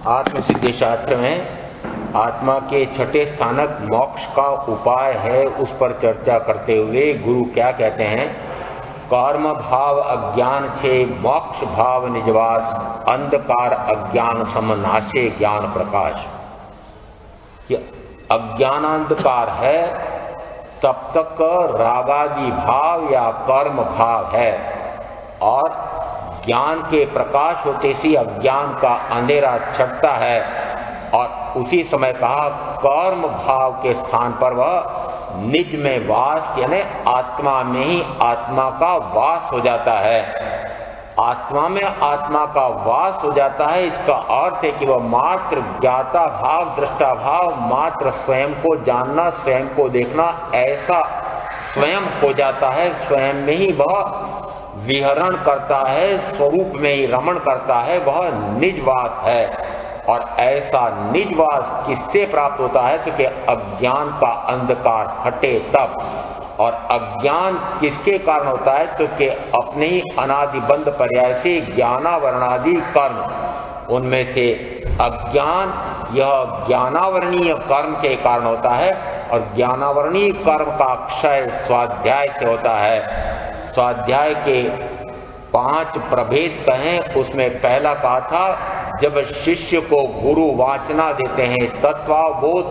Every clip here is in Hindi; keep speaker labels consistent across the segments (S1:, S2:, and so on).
S1: आत्मसिद्धि शास्त्र में आत्मा के छठे स्थानक मोक्ष का उपाय है, उस पर चर्चा करते हुए गुरु क्या कहते हैं? कर्म भाव अज्ञान छे मोक्ष भाव निजवास, अंधकार अज्ञान समनाशे ज्ञान प्रकाश। ये अज्ञानांधकार है तब तक रागादि भाव या कर्म भाव है, और ज्ञान के प्रकाश होते से अज्ञान का अंधेरा छटता है, और उसी समय कहा कर्म भाव के स्थान पर वह निज में वास यानी आत्मा में ही आत्मा का वास हो जाता है। आत्मा में आत्मा का वास हो जाता है, इसका अर्थ है कि वह मात्र ज्ञाता भाव दृष्टा भाव, मात्र स्वयं को जानना स्वयं को देखना ऐसा स्वयं हो जाता है। स्वयं में ही वह विहरण करता है, स्वरूप में ही रमण करता है, वह निजवास है। और ऐसा निजवास किससे प्राप्त होता है? तो कि अज्ञान का अंधकार हटे तब। और अज्ञान किसके कारण होता है? तो कि अपने ही अनादिबंध पर्याय से ज्ञानावरणादि कर्म, उनमें से अज्ञान यह ज्ञानावरणीय कर्म के कारण होता है, और ज्ञानावरणीय कर्म का क्षय स्वाध्याय से होता है। स्वाध्याय के 5 प्रभेद कहें, उसमें पहला कहा था जब शिष्य को गुरु वाचना देते हैं, तत्वावबोध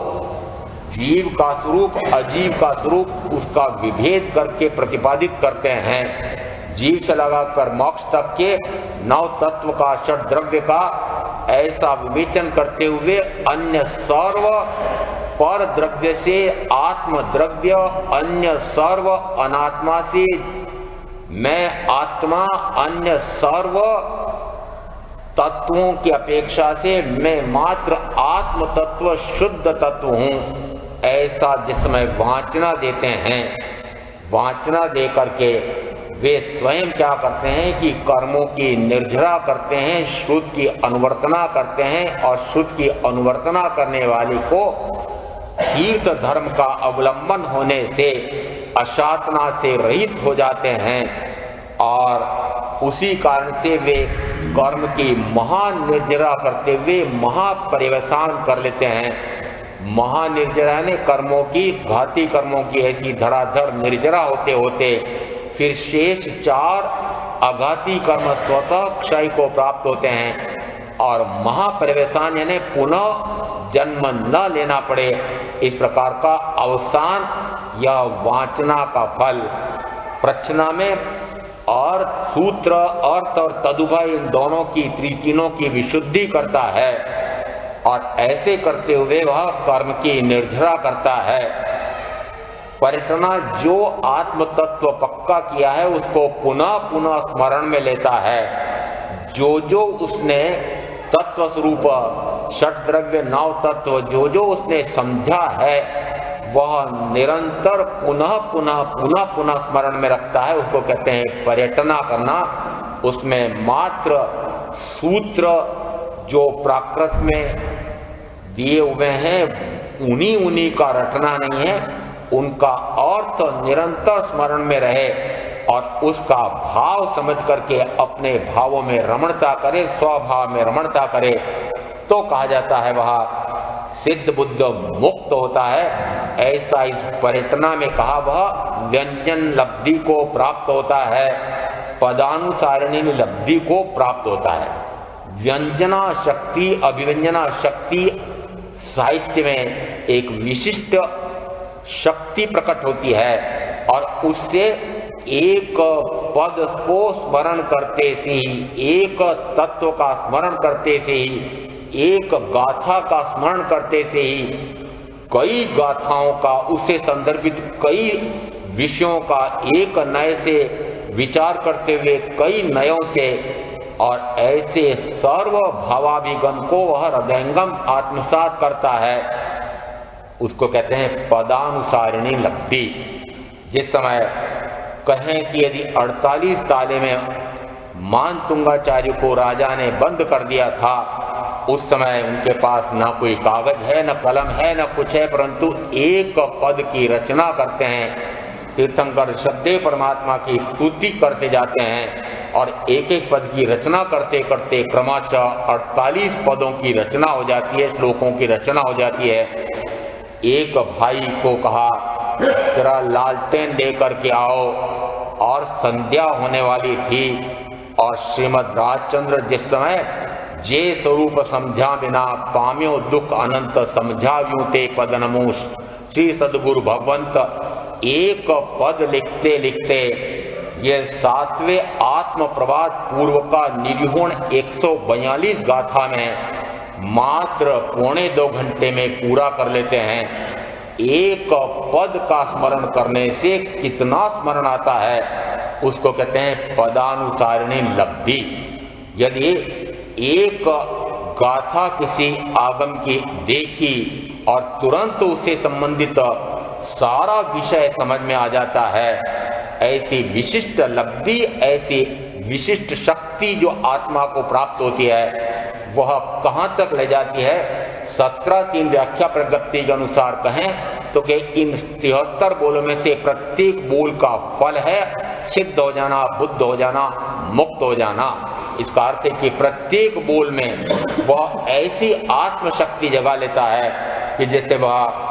S1: जीव का स्वरूप अजीव का स्वरूप उसका विभेद करके प्रतिपादित करते हैं। जीव से लगाकर मोक्ष तक के 9 तत्व का षड द्रव्य का ऐसा विवेचन करते हुए अन्य सर्व पर द्रव्य से आत्म द्रव्य, अन्य सर्व अनात्मा से मैं आत्मा, अन्य सर्व तत्वों की अपेक्षा से मैं मात्र आत्म तत्व शुद्ध तत्व हूं, ऐसा जिस समय वाचना देते हैं, वाचना दे करके वे स्वयं क्या करते हैं कि कर्मों की निर्जरा करते हैं, शुद्ध की अनुवर्तना करते हैं, और शुद्ध की अनुवर्तना करने वाले को तीर्थ धर्म का अवलंबन होने से अशातना से रहित हो जाते हैं, और उसी कारण से वे कर्म की महानिर्जरा करते हुए महापरिवसान कर लेते हैं। महानिर्जरा ने कर्मों की, घाती कर्मों की ऐसी धड़ाधड़ निर्जरा होते होते फिर शेष 4 अघाती कर्म स्वतः क्षय को प्राप्त होते हैं, और महापरिवसान यानी पुनः जन्म न लेना पड़े, इस प्रकार का अवसान यह वाचना का फल प्रच्छना में और सूत्र अर्थ और तदुभय इन दोनों की तीनों की विशुद्धि करता है, और ऐसे करते हुए वह कर्म की निर्जरा करता है। परिटना जो आत्म तत्व पक्का किया है उसको पुनः पुनः स्मरण में लेता है। जो उसने तत्व स्वरूप षट द्रव्य 9 तत्व जो उसने समझा है वह निरंतर पुनः पुनः स्मरण में रखता है, उसको कहते हैं पर्यटना करना। उसमें मात्र सूत्र जो प्राकृत में दिए हुए हैं उन्हीं का रटना नहीं है, उनका अर्थ निरंतर स्मरण में रहे, और उसका भाव समझ करके अपने भावों में रमणता करे, स्वभाव में रमणता करे, तो कहा जाता है वह सिद्ध बुद्ध मुक्त होता है। ऐसा इस परिटना में कहा वह व्यंजन लब्धि को प्राप्त होता है, पदानुसारिणी लब्धि को प्राप्त होता है। व्यंजना शक्ति, अभिव्यंजना शक्ति साहित्य में एक विशिष्ट शक्ति प्रकट होती है, और उससे एक पद को स्मरण करते से ही, एक तत्व का स्मरण करते से ही, एक गाथा का स्मरण करते से ही कई गाथाओं का, उससे संदर्भित कई विषयों का एक नए से विचार करते हुए कई नयों से, और ऐसे सर्व भावाभिगम को वह हृदयंगम आत्मसात करता है, उसको कहते हैं पदानुसारिणी लब्धि। जिस समय कहें कि यदि 48 ताले में मानतुंगाचार्य को राजा ने बंद कर दिया था, उस समय उनके पास ना कोई कागज है, न कलम है, न कुछ है, परंतु एक पद की रचना करते हैं। तीर्थंकर श्रद्धेय परमात्मा की स्तुति करते जाते हैं, और एक एक पद की रचना करते करते क्रमशः 48 पदों की रचना हो जाती है, श्लोकों की रचना हो जाती है। एक भाई को कहा जरा लालटेन दे करके आओ, और संध्या होने वाली थी, और श्रीमद राजचंद्र जिस समय जे स्वरूप समझा बिना पाम्यो दुख अनंत समझाव्यू ते पद नमूस, श्री सदगुरु भगवंत एक पद लिखते लिखते ये 7वें आत्म प्रवाद पूर्व का निरूपण 142 गाथा में मात्र 1.25 घंटे में पूरा कर लेते हैं। एक पद का स्मरण करने से कितना स्मरण आता है, उसको कहते हैं पदानुसारिणी लब्धि। यदि एक गाथा किसी आगम की देखी और तुरंत उससे संबंधित सारा विषय समझ में आ जाता है, ऐसी विशिष्ट लब्धि, ऐसी विशिष्ट शक्ति जो आत्मा को प्राप्त होती है, वह कहां तक ले जाती है? 17 व्याख्या प्रगति के अनुसार कहें तो कि इन 73 बोलों में से प्रत्येक बोल का फल है सिद्ध हो जाना, बुद्ध हो जाना, मुक्त हो जाना। इसका अर्थ है कि प्रत्येक बोल में वह ऐसी आत्मशक्ति जगा लेता है कि जैसे वह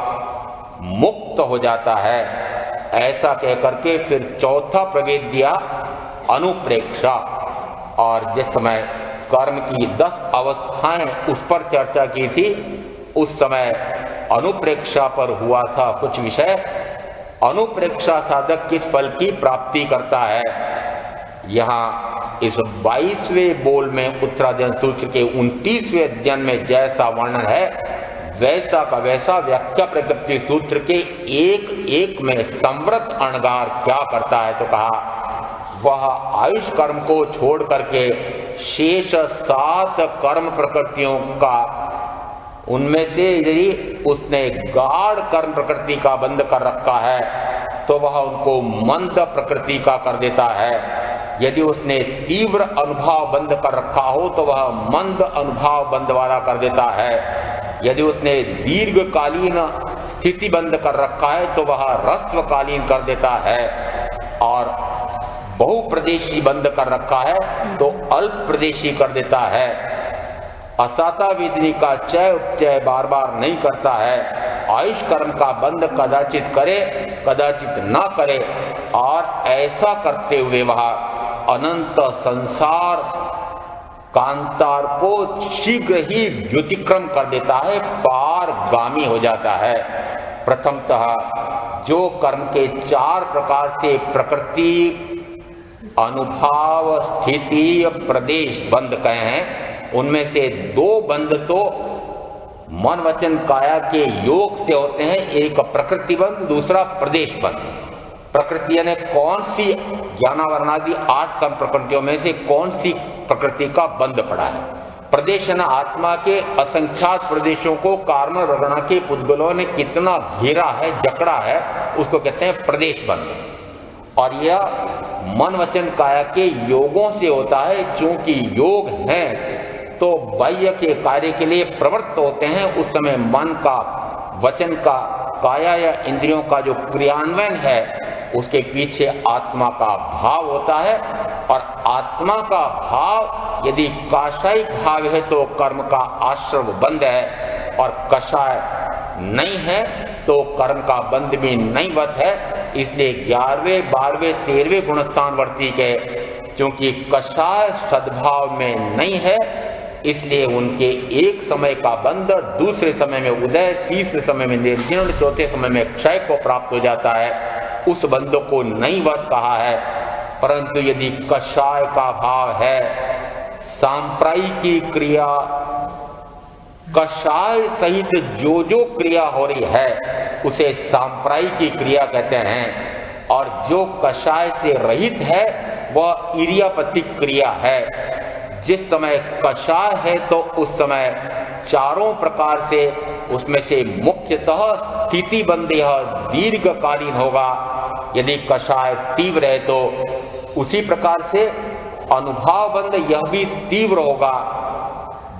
S1: मुक्त हो जाता है। ऐसा कह करके फिर चौथा प्रभेद दिया अनुप्रेक्षा, और जिस समय कर्म की 10 अवस्थाएं उस पर चर्चा की थी, उस समय अनुप्रेक्षा पर हुआ था कुछ विषय। अनुप्रेक्षा साधक किस फल की प्राप्ति करता है, यहाँ इस 22वें बोल में उत्तराध्ययन सूत्र के 29वें अध्ययन में जैसा वर्णन है, वैसा का वैसा व्याख्या प्रकृति सूत्र के एक एक में संवृत अणगार क्या करता है, तो कहा वह आयुष कर्म को छोड़ करके शेष 7 कर्म प्रकृतियों का, उनमें से यदि उसने गाढ़ कर्म प्रकृति का बंद कर रखा है तो वह उनको मंद प्रकृति का कर देता है। यदि उसने तीव्र अनुभव बंद कर रखा हो तो वह मंद अनुभव बंद वाला कर देता है। यदि उसने दीर्घकालीन स्थिति बंद कर रखा है तो वह रस्वकालीन कर देता है, और बहुप्रदेशी बंद कर रखा है तो अल्प प्रदेशी कर देता है। असाता विधि का चय उपचय बार बार नहीं करता है। आयुष कर्म का बंद कदाचित करे कदाचित न करे, और ऐसा करते हुए वह अनंत संसार कांतार को शीघ्र ही व्युतिक्रम कर देता है, पारगामी हो जाता है। प्रथमतः जो कर्म के 4 प्रकार से प्रकृति, अनुभाव, स्थिति, प्रदेश बंद कहे हैं, उनमें से 2 बंद तो मन वचन काया के योग से होते हैं। एक प्रकृति बंद, दूसरा प्रदेश बंद। प्रकृति यानी कौन सी ज्ञानावरणादि 8 कर्म प्रकृतियों में से कौन सी प्रकृति का बंद पड़ा है। प्रदेश न आत्मा के असंख्यात प्रदेशों को कारण रगना के पुद्गलों ने कितना घेरा है, जकड़ा है, उसको कहते हैं प्रदेश बंद। और यह मन वचन काया के योगों से होता है। चूंकि योग है तो बाह्य के कार्य के लिए प्रवृत्त होते हैं, उस समय मन का, वचन का, काया या इंद्रियों का जो क्रियान्वयन है उसके पीछे आत्मा का भाव होता है। और आत्मा का भाव यदि काशायिक भाव है तो कर्म का आश्रव बंद है, और कषाय नहीं है तो कर्म का बंद भी नहीं वत है। इसलिए 11वें, 12वें, 13वें गुणस्थान वर्ती के क्योंकि कषाय सद्भाव में नहीं है, इसलिए उनके एक समय का बंद, दूसरे समय में उदय, तीसरे समय में निर्जीर्ण, चौथे समय में क्षय को प्राप्त हो जाता है। उस बंद को नहीं वध कहा है। परंतु यदि कषाय का भाव है, सांप्रायिकी क्रिया, कषाय सहित जो जो क्रिया हो रही है उसे सांप्रायिकी क्रिया कहते हैं, और जो कषाय से रहित है वह इरियापतिक क्रिया है। जिस समय कषाय है तो उस समय चारों प्रकार से उसमें से मुख्यतः स्थिति बंद यह दीर्घकालीन होगा। यदि कषाय तीव्र है तो उसी प्रकार से अनुभाव बंद यह भी तीव्र होगा।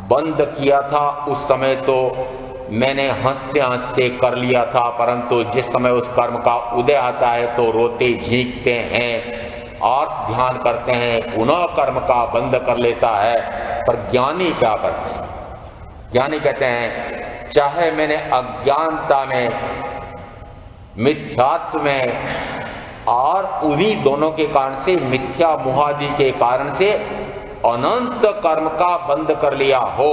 S1: बंद किया था उस समय तो मैंने हंसते हंसते कर लिया था, परंतु जिस समय उस कर्म का उदय आता है तो रोते झींकते हैं, और ध्यान करते हैं, पुनः कर्म का बंध कर लेता है। पर ज्ञानी क्या करते हैं? ज्ञानी कहते हैं चाहे मैंने अज्ञानता में, मिथ्यात्व में और उन्हीं दोनों के कारण से, मिथ्या मोहादि के कारण से अनंत कर्म का बंध कर लिया हो,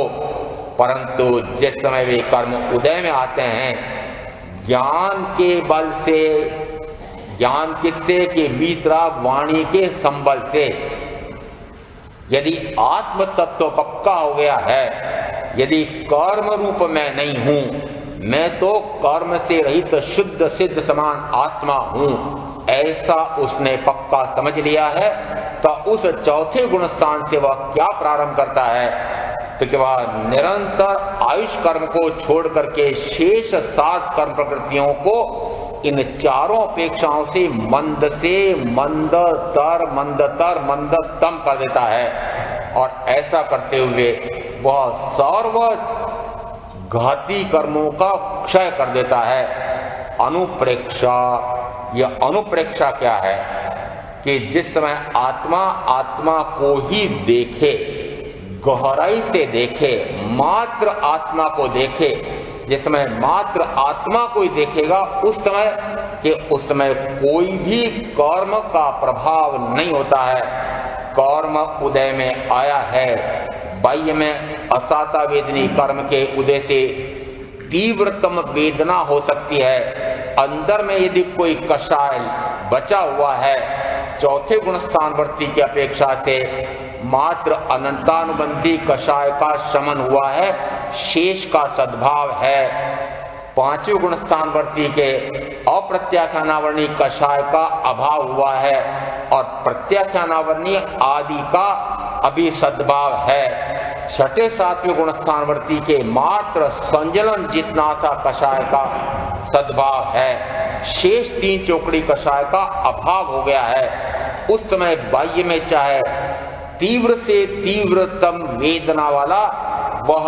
S1: परंतु जिस समय वे कर्म उदय में आते हैं, ज्ञान के बल से, ज्ञान किससे कि वीतराग वाणी के संबल से, यदि आत्म तत्व पक्का हो गया है, यदि कर्म रूप में नहीं हूं, मैं तो कर्म से रहित शुद्ध सिद्ध समान आत्मा हूं, ऐसा उसने पक्का समझ लिया है, तो उस चौथे गुण स्थान से वह क्या प्रारंभ करता है? तो कि वह निरंतर आयुष कर्म को छोड़ करके शेष 7 कर्म प्रकृतियों को इन चारों अपेक्षाओं से मंदतम कर देता है। और ऐसा करते हुए वह सर्व घाती कर्मों का क्षय कर देता है। अनुप्रेक्षा, यह अनुप्रेक्षा क्या है कि जिस समय आत्मा को ही देखे, गहराई से देखे, मात्र आत्मा को देखे, जिस समय मात्र आत्मा को ही देखेगा, उस समय कोई भी कर्म का प्रभाव नहीं होता है। कर्म उदय में आया है, बाह्य में असाता वेदनी कर्म के उदय से तीव्रतम वेदना हो सकती है, अंदर में यदि कोई कषाय बचा हुआ है, चौथे गुण स्थानवर्ती की अपेक्षा से मात्र अनंतानुबंधी कषाय का शमन हुआ है, शेष का सद्भाव है। 5वें गुण स्थानवर्ती के अप्रत्याख्यानावर्णी कषाय का अभाव हुआ है और प्रत्याख्यानावर्णी आदि का अभी सद्भाव है। 6ठे 7वें गुण स्थानवर्ती के मात्र संजलन जितना सा कषाय का सद्भाव है, शेष 3 चौकड़ी कषाय का अभाव हो गया है। उस समय बाह्य में चाहे तीव्र से तीव्रतम वेदना वाला वह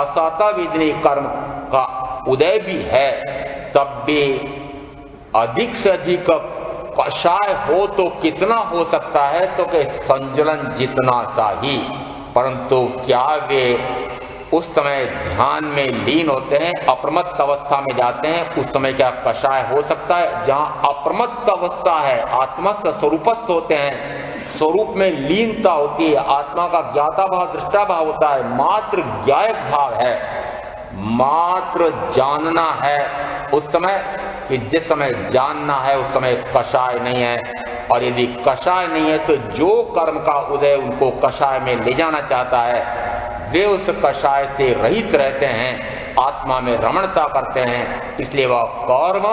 S1: असाता वेदनी कर्म का उदय भी है, तब भी अधिक से अधिक कषाय हो तो कितना हो सकता है? तो कि संजलन जितना सा ही। परंतु क्या वे उस समय ध्यान में लीन होते हैं, अप्रमत्त अवस्था में जाते हैं, उस समय क्या कषाय हो सकता है? जहां अप्रमत्त अवस्था है, आत्मस्थ स्वरूपस्थ होते हैं, स्वरूप में लीनता होती है, आत्मा का ज्ञाता भाव, दृष्टा भाव होता है, मात्र ज्ञायक भाव है, मात्र जानना है। उस समय कि जिस समय जानना है उस समय कषाय नहीं है, और यदि कषाय नहीं है तो जो कर्म का उदय उनको कषाय में ले जाना चाहता है, वे उस कषाय से रहित रहते हैं, आत्मा में रमणता करते हैं, इसलिए वह कर्म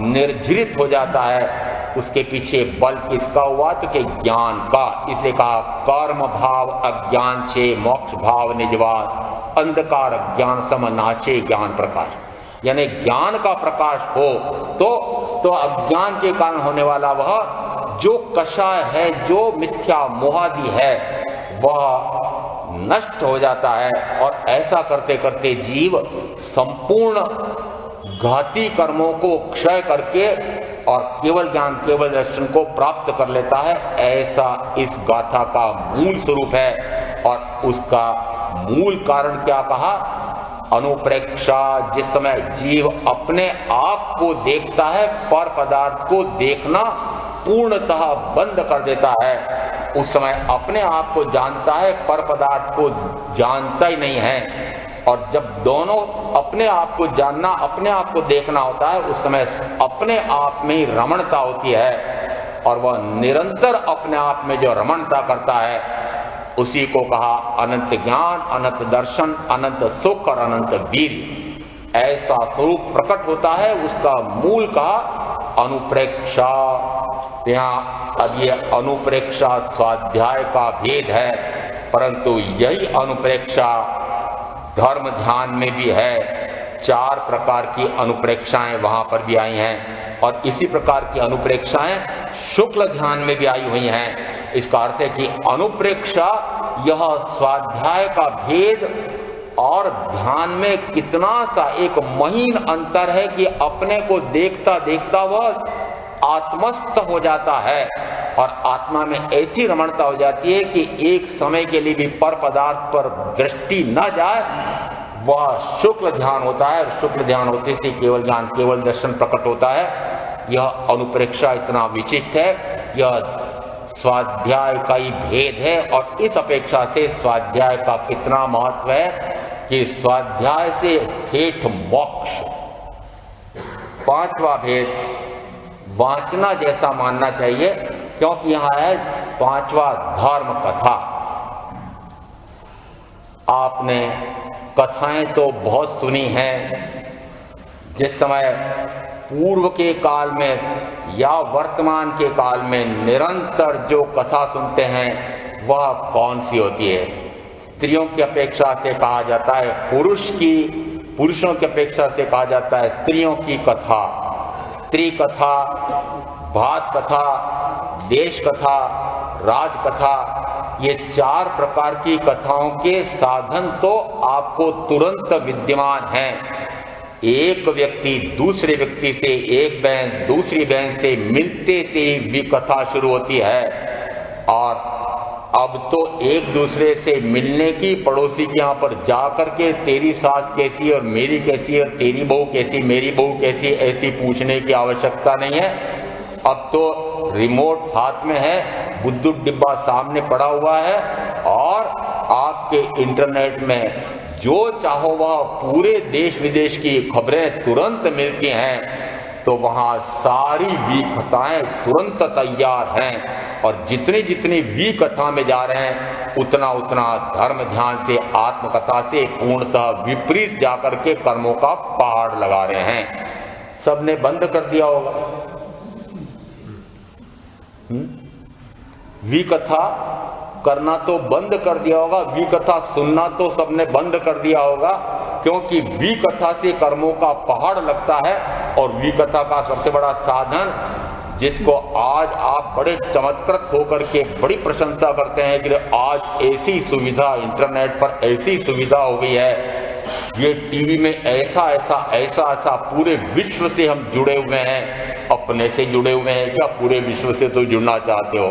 S1: निर्झरित हो जाता है। उसके पीछे बल किसका हुआ? तो कि ज्ञान का। इसलिए कहा कर्म भाव अज्ञान छे मोक्ष भाव निजवास, अंधकार ज्ञान सम नाचे ज्ञान प्रकाश। यानी ज्ञान का प्रकाश हो तो अज्ञान के कारण होने वाला वह जो कषाय है, जो मिथ्या मोहादि है, वह नष्ट हो जाता है। और ऐसा करते करते जीव संपूर्ण घाती कर्मों को क्षय करके और केवल ज्ञान, केवल दर्शन को प्राप्त कर लेता है। ऐसा इस गाथा का मूल स्वरूप है। और उसका मूल कारण क्या कहा? अनुप्रेक्षा। जिस समय जीव अपने आप को देखता है, पर पदार्थ को देखना पूर्णतः बंद कर देता है, उस समय अपने आप को जानता है, पर पदार्थ को जानता ही नहीं है। और जब दोनों अपने आप को जानना, अपने आप को देखना होता है, उस समय अपने आप में ही रमणता होती है। और वह निरंतर अपने आप में जो रमणता करता है, उसी को कहा अनंत ज्ञान, अनंत दर्शन, अनंत सुख और अनंत वीर। ऐसा स्वरूप प्रकट होता है, उसका मूल कहा अनुप्रेक्षा। यहाँ अब ये अनुप्रेक्षा स्वाध्याय का भेद है, परंतु यही अनुप्रेक्षा धर्म ध्यान में भी है। 4 प्रकार की अनुप्रेक्षाएं वहां पर भी आई हैं, और इसी प्रकार की अनुप्रेक्षाएं शुक्ल ध्यान में भी आई हुई हैं। इसका अर्थ है कि अनुप्रेक्षा यह स्वाध्याय का भेद और ध्यान में कितना सा एक महीन अंतर है कि अपने को देखता देखता वह आत्मस्थ हो जाता है, और आत्मा में ऐसी रमणता हो जाती है कि एक समय के लिए भी पर पदार्थ पर दृष्टि न जाए, वह शुक्ल ध्यान होता है। शुक्ल ध्यान होते से केवल ज्ञान, केवल दर्शन प्रकट होता है। यह अनुप्रेक्षा इतना विशिष्ट है, यह स्वाध्याय का ही भेद है। और इस अपेक्षा से स्वाध्याय का कितना महत्व है कि स्वाध्याय से ठेठ मोक्ष। पांचवा भेद वांचना जैसा मानना चाहिए, क्योंकि यहां है पांचवा धर्म कथा। आपने कथाएं तो बहुत सुनी हैं। जिस समय पूर्व के काल में या वर्तमान के काल में निरंतर जो कथा सुनते हैं वह कौन सी होती है? स्त्रियों की अपेक्षा से कहा जाता है पुरुषों की अपेक्षा से कहा जाता है स्त्रियों की कथा। स्त्री कथा, भात कथा, देश कथा, राज कथा, ये 4 प्रकार की कथाओं के साधन तो आपको तुरंत विद्यमान हैं। एक व्यक्ति दूसरे व्यक्ति से, एक बहन दूसरी बहन से मिलते से भी कथा शुरू होती है। और अब तो एक दूसरे से मिलने की, पड़ोसी के यहाँ पर जाकर के तेरी सास कैसी और मेरी कैसी और तेरी बहू कैसी मेरी बहू कैसी, ऐसी पूछने की आवश्यकता नहीं है। अब तो रिमोट हाथ में है, बुद्धू डिब्बा सामने पड़ा हुआ है और आपके इंटरनेट में जो चाहो वह पूरे देश विदेश की खबरें तुरंत मिलती हैं। तो वहां सारी वी कथाएं तुरंत तैयार हैं। और जितनी जितनी वी कथा में जा रहे हैं उतना उतना धर्म ध्यान से, आत्मकथा से पूर्णतः विपरीत जाकर के कर्मों का पहाड़ लगा रहे हैं। सबने बंद कर दिया होगा वी कथा करना, तो बंद कर दिया होगा। वी कथा सुनना तो सबने बंद कर दिया होगा, क्योंकि वी कथा से कर्मों का पहाड़ लगता है। और वी कथा का सबसे बड़ा साधन, जिसको आज आप बड़े चमत्कृत होकर के बड़ी प्रशंसा करते हैं कि आज ऐसी सुविधा, इंटरनेट पर ऐसी सुविधा हो गई है, ये टीवी में ऐसा ऐसा ऐसा ऐसा पूरे विश्व से हम जुड़े हुए हैं। अपने से जुड़े हुए हैं क्या? पूरे विश्व से तो जुड़ना चाहते हो?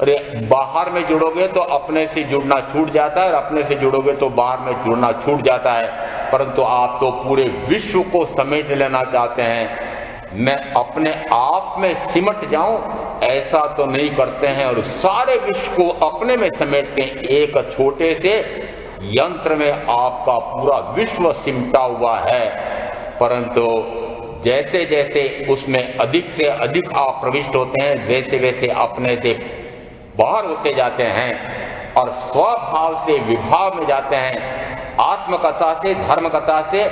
S1: अरे बाहर में जुड़ोगे तो अपने से जुड़ना छूट जाता है, और अपने से जुड़ोगे तो बाहर में जुड़ना छूट जाता है। परंतु आप तो पूरे विश्व को समेट लेना चाहते हैं। मैं अपने आप में सिमट जाऊं, ऐसा तो नहीं करते हैं और सारे विश्व को अपने में समेटते हैं। एक छोटे से यंत्र में आपका पूरा विश्व सिमटा हुआ है। परंतु जैसे जैसे उसमें अधिक से अधिक आप प्रविष्ट होते हैं, वैसे वैसे अपने से बाहर होते जाते हैं और स्वभाव से विभाव में जाते हैं। आत्मकथा से, धर्म कथा से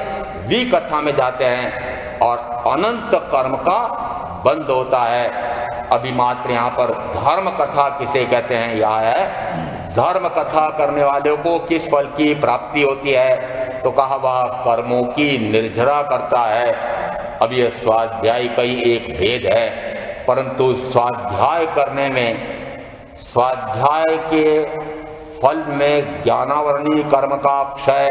S1: वी कथा में जाते हैं और अनंत कर्म का बंद होता है। अभी मात्र यहाँ पर धर्म कथा किसे कहते हैं? यह है धर्म कथा करने वालों को किस फल की प्राप्ति होती है? तो कहा वह कर्मों की निर्जरा करता है। अब यह स्वाध्याय का ही एक भेद है, परंतु स्वाध्याय करने में, स्वाध्याय के फल में ज्ञानावरणी कर्म का क्षय,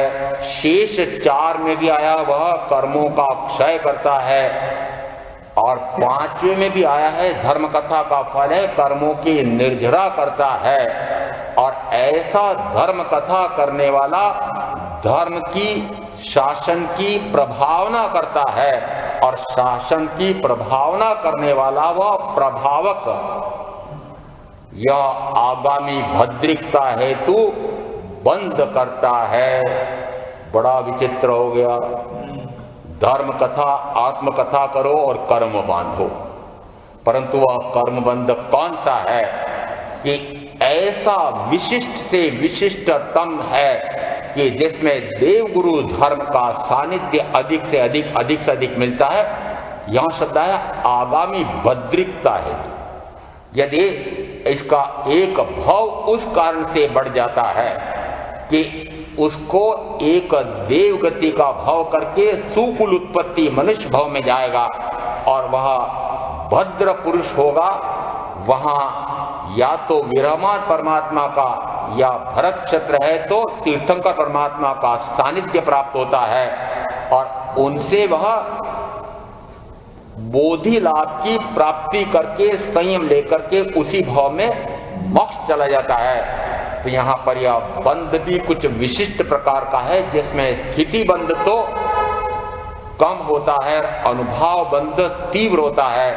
S1: शेष 4 में भी आया वह कर्मों का क्षय करता है। और 5वें में भी आया है धर्म कथा का फल है कर्मों की निर्जरा करता है। और ऐसा धर्म कथा करने वाला धर्म की, शासन की प्रभावना करता है, और शासन की प्रभावना करने वाला वह प्रभावक, यह आगामी भद्रिकता हेतु बंद करता है। बड़ा विचित्र हो गया। धर्म कथा, आत्मकथा करो और कर्म बांधो, परंतु वह कर्म बंध कौन सा है कि ऐसा विशिष्ट से विशिष्टतम है कि जिसमें देवगुरु धर्म का सानिध्य अधिक से अधिक मिलता है। यहां शब्द है आगामी भद्रिकता हेतु। यदि इसका एक भाव उस कारण से बढ़ जाता है कि उसको एक देव गति का भाव करके सुकुल उत्पत्ति मनुष्य भाव में जाएगा और वह भद्र पुरुष होगा, वहां या तो विरहमान परमात्मा का या भरत क्षत्र है तो तीर्थंकर परमात्मा का सानिध्य प्राप्त होता है और उनसे वह बोधि लाभ की प्राप्ति करके संयम लेकर के उसी भाव में मोक्ष चला जाता है। तो यहाँ पर यह बंध भी कुछ विशिष्ट प्रकार का है, जिसमें स्थिति बंध तो कम होता है, अनुभव बंध तीव्र होता है,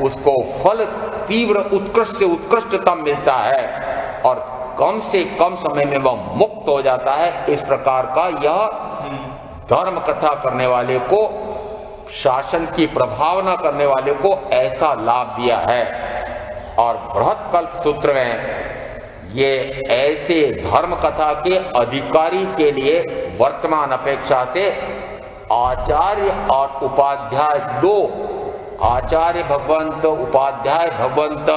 S1: उसको फल तीव्र उत्कृष्ट से उत्कृष्टतम मिलता है और कम से कम समय में वह मुक्त हो जाता है। इस प्रकार का यह धर्म कथा करने वाले को, शासन की प्रभावना करने वाले को ऐसा लाभ दिया है। और बृहत्कल्प सूत्र में ये ऐसे धर्म कथा के अधिकारी के लिए वर्तमान अपेक्षा से आचार्य और उपाध्याय दो, आचार्य भगवंत उपाध्याय भगवंत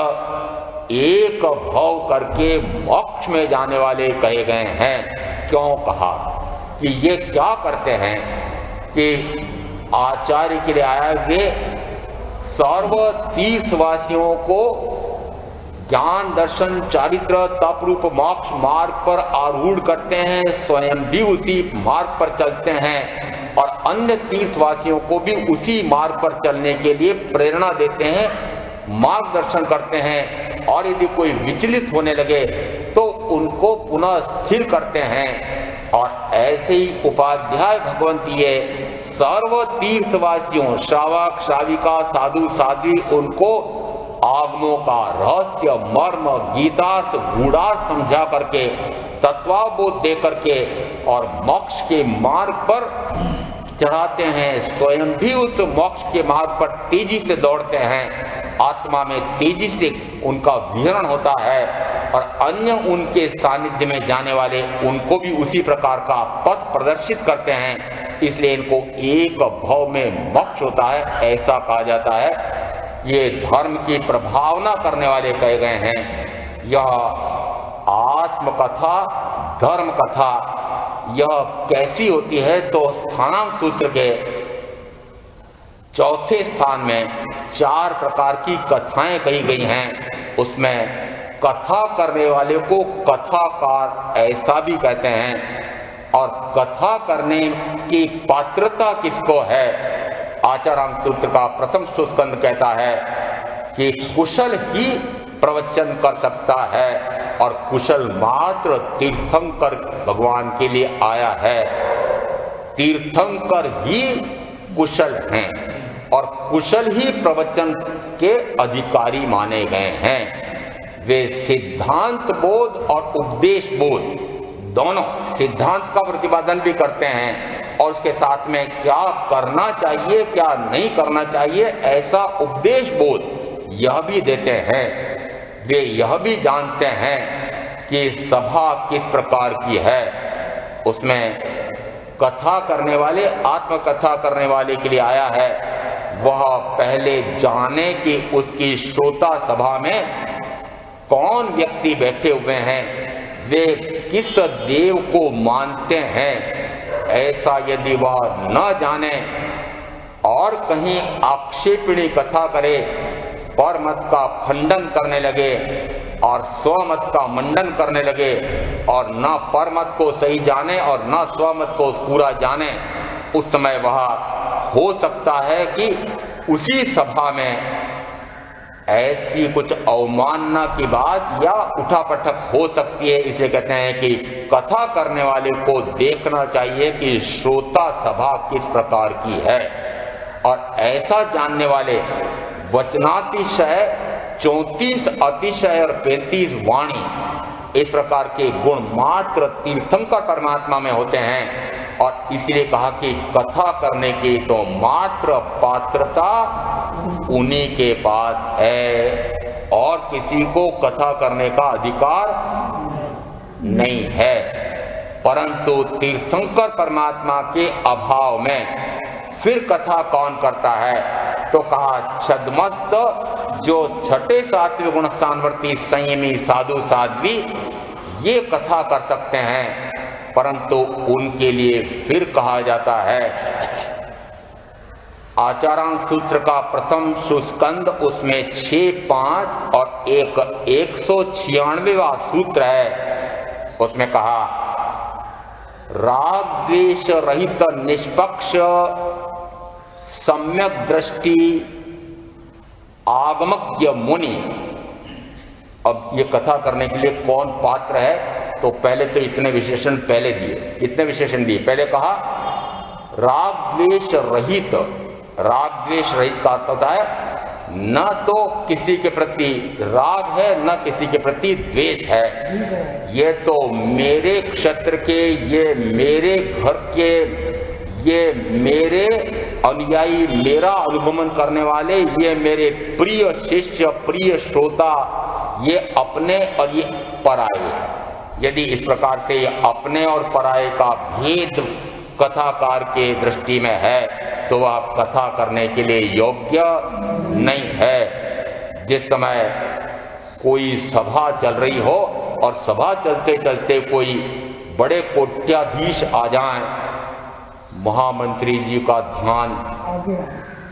S1: एक भाव करके मोक्ष में जाने वाले कहे गए हैं। क्यों कहा कि ये क्या करते हैं कि आचार्य के लिए आए हुए सर्व तीर्थवासियों को ज्ञान दर्शन चारित्र तप रूप मोक्ष मार्ग पर आरूढ़ करते हैं, स्वयं भी उसी मार्ग पर चलते हैं और अन्य तीर्थवासियों को भी उसी मार्ग पर चलने के लिए प्रेरणा देते हैं, मार्गदर्शन करते हैं। और यदि कोई विचलित होने लगे तो उनको पुनः स्थिर करते हैं। और ऐसे ही उपाध्याय भगवंतीय सर्व तीर्थवासियों श्रावक श्राविका साधु साध्वी उनको आगमों का रहस्य मर्म गीतार्थ गूढ़ार्थ समझा करके तत्वावबोध दे करके और मोक्ष के मार्ग पर चढ़ाते हैं, स्वयं भी उस मोक्ष के मार्ग पर तेजी से दौड़ते हैं, आत्मा में तेजी से उनका विहरण होता है और अन्य उनके सानिध्य में जाने वाले उनको भी उसी प्रकार का पथ प्रदर्शित करते हैं। इसलिए इनको एक भाव में मोक्ष होता है, ऐसा कहा जाता है। ये धर्म की प्रभावना करने वाले कहे गए हैं। यह आत्मकथा धर्म कथा यह कैसी होती है तो स्थानांक सूत्र के चौथे स्थान में 4 प्रकार की कथाएं कही गई हैं। उसमें कथा करने वाले को कथाकार ऐसा भी कहते हैं और कथा करने की पात्रता किसको है। आचारांक सूत्र का प्रथम स्कंद कहता है कि कुशल ही प्रवचन कर सकता है और कुशल मात्र तीर्थंकर भगवान के लिए आया है। तीर्थंकर ही कुशल हैं और कुशल ही प्रवचन के अधिकारी माने गए हैं। वे सिद्धांत बोध और उपदेश बोध दोनों, सिद्धांत का प्रतिपादन भी करते हैं और उसके साथ में क्या करना चाहिए क्या नहीं करना चाहिए ऐसा उपदेश बोध यह भी देते हैं। वे यह भी जानते हैं कि सभा किस प्रकार की है। उसमें कथा करने वाले, आत्मकथा करने वाले के लिए आया है, वह पहले जाने कि उसकी श्रोता सभा में कौन व्यक्ति बैठे हुए हैं, वे किस देव को मानते हैं। ऐसा यदि वह न जाने और कहीं आक्षेपणी कथा करे, परमत का खंडन करने लगे और स्वमत का मंडन करने लगे और न परमत को सही जाने और न स्वमत को पूरा जाने, उस समय वह हो सकता है कि उसी सभा में ऐसी कुछ अवमानना की बात या उठापटक हो सकती है। इसे कहते हैं कि कथा करने वाले को देखना चाहिए कि श्रोता सभा किस प्रकार की है और ऐसा जानने वाले वचनातिशय 34 अतिशय और 35 वाणी इस प्रकार के गुण मात्र तीर्थंकर परमात्मा में होते हैं। और इसलिए कहा कि कथा करने की तो मात्र पात्रता उन्हीं के पास है और किसी को कथा करने का अधिकार नहीं है। परंतु तीर्थंकर परमात्मा के अभाव में फिर कथा कौन करता है तो कहा छद्मस्त जो छठे सात्विक गुण स्थानवर्ती संयमी साधु साध्वी ये कथा कर सकते हैं। परंतु उनके लिए फिर कहा जाता है, आचारांक सूत्र का प्रथम सुस्कंद उसमें 6, 5 और एक 196वां सूत्र है। उसमें कहा राग द्वेष रहित निष्पक्ष सम्यक दृष्टि आगमज्ञ मुनि। अब ये कथा करने के लिए कौन पात्र है, तो पहले तो इतने विशेषण पहले दिए, इतने विशेषण दिए। पहले कहा राग द्वेष रहित। राग द्वेष रहित का अर्थ होता है न तो किसी के प्रति राग है न किसी के प्रति द्वेष है। ये तो मेरे क्षेत्र के, ये मेरे घर के, ये मेरे अनुयायी, मेरा अनुगमन करने वाले, ये मेरे प्रिय शिष्य, प्रिय श्रोता, ये अपने और ये पराये। यदि इस प्रकार से ये अपने और पराये का भेद कथाकार के दृष्टि में है तो वह कथा करने के लिए योग्य नहीं है। जिस समय कोई सभा चल रही हो और सभा चलते चलते कोई बड़े कोट्याधीश आ जाएं, महामंत्री जी का ध्यान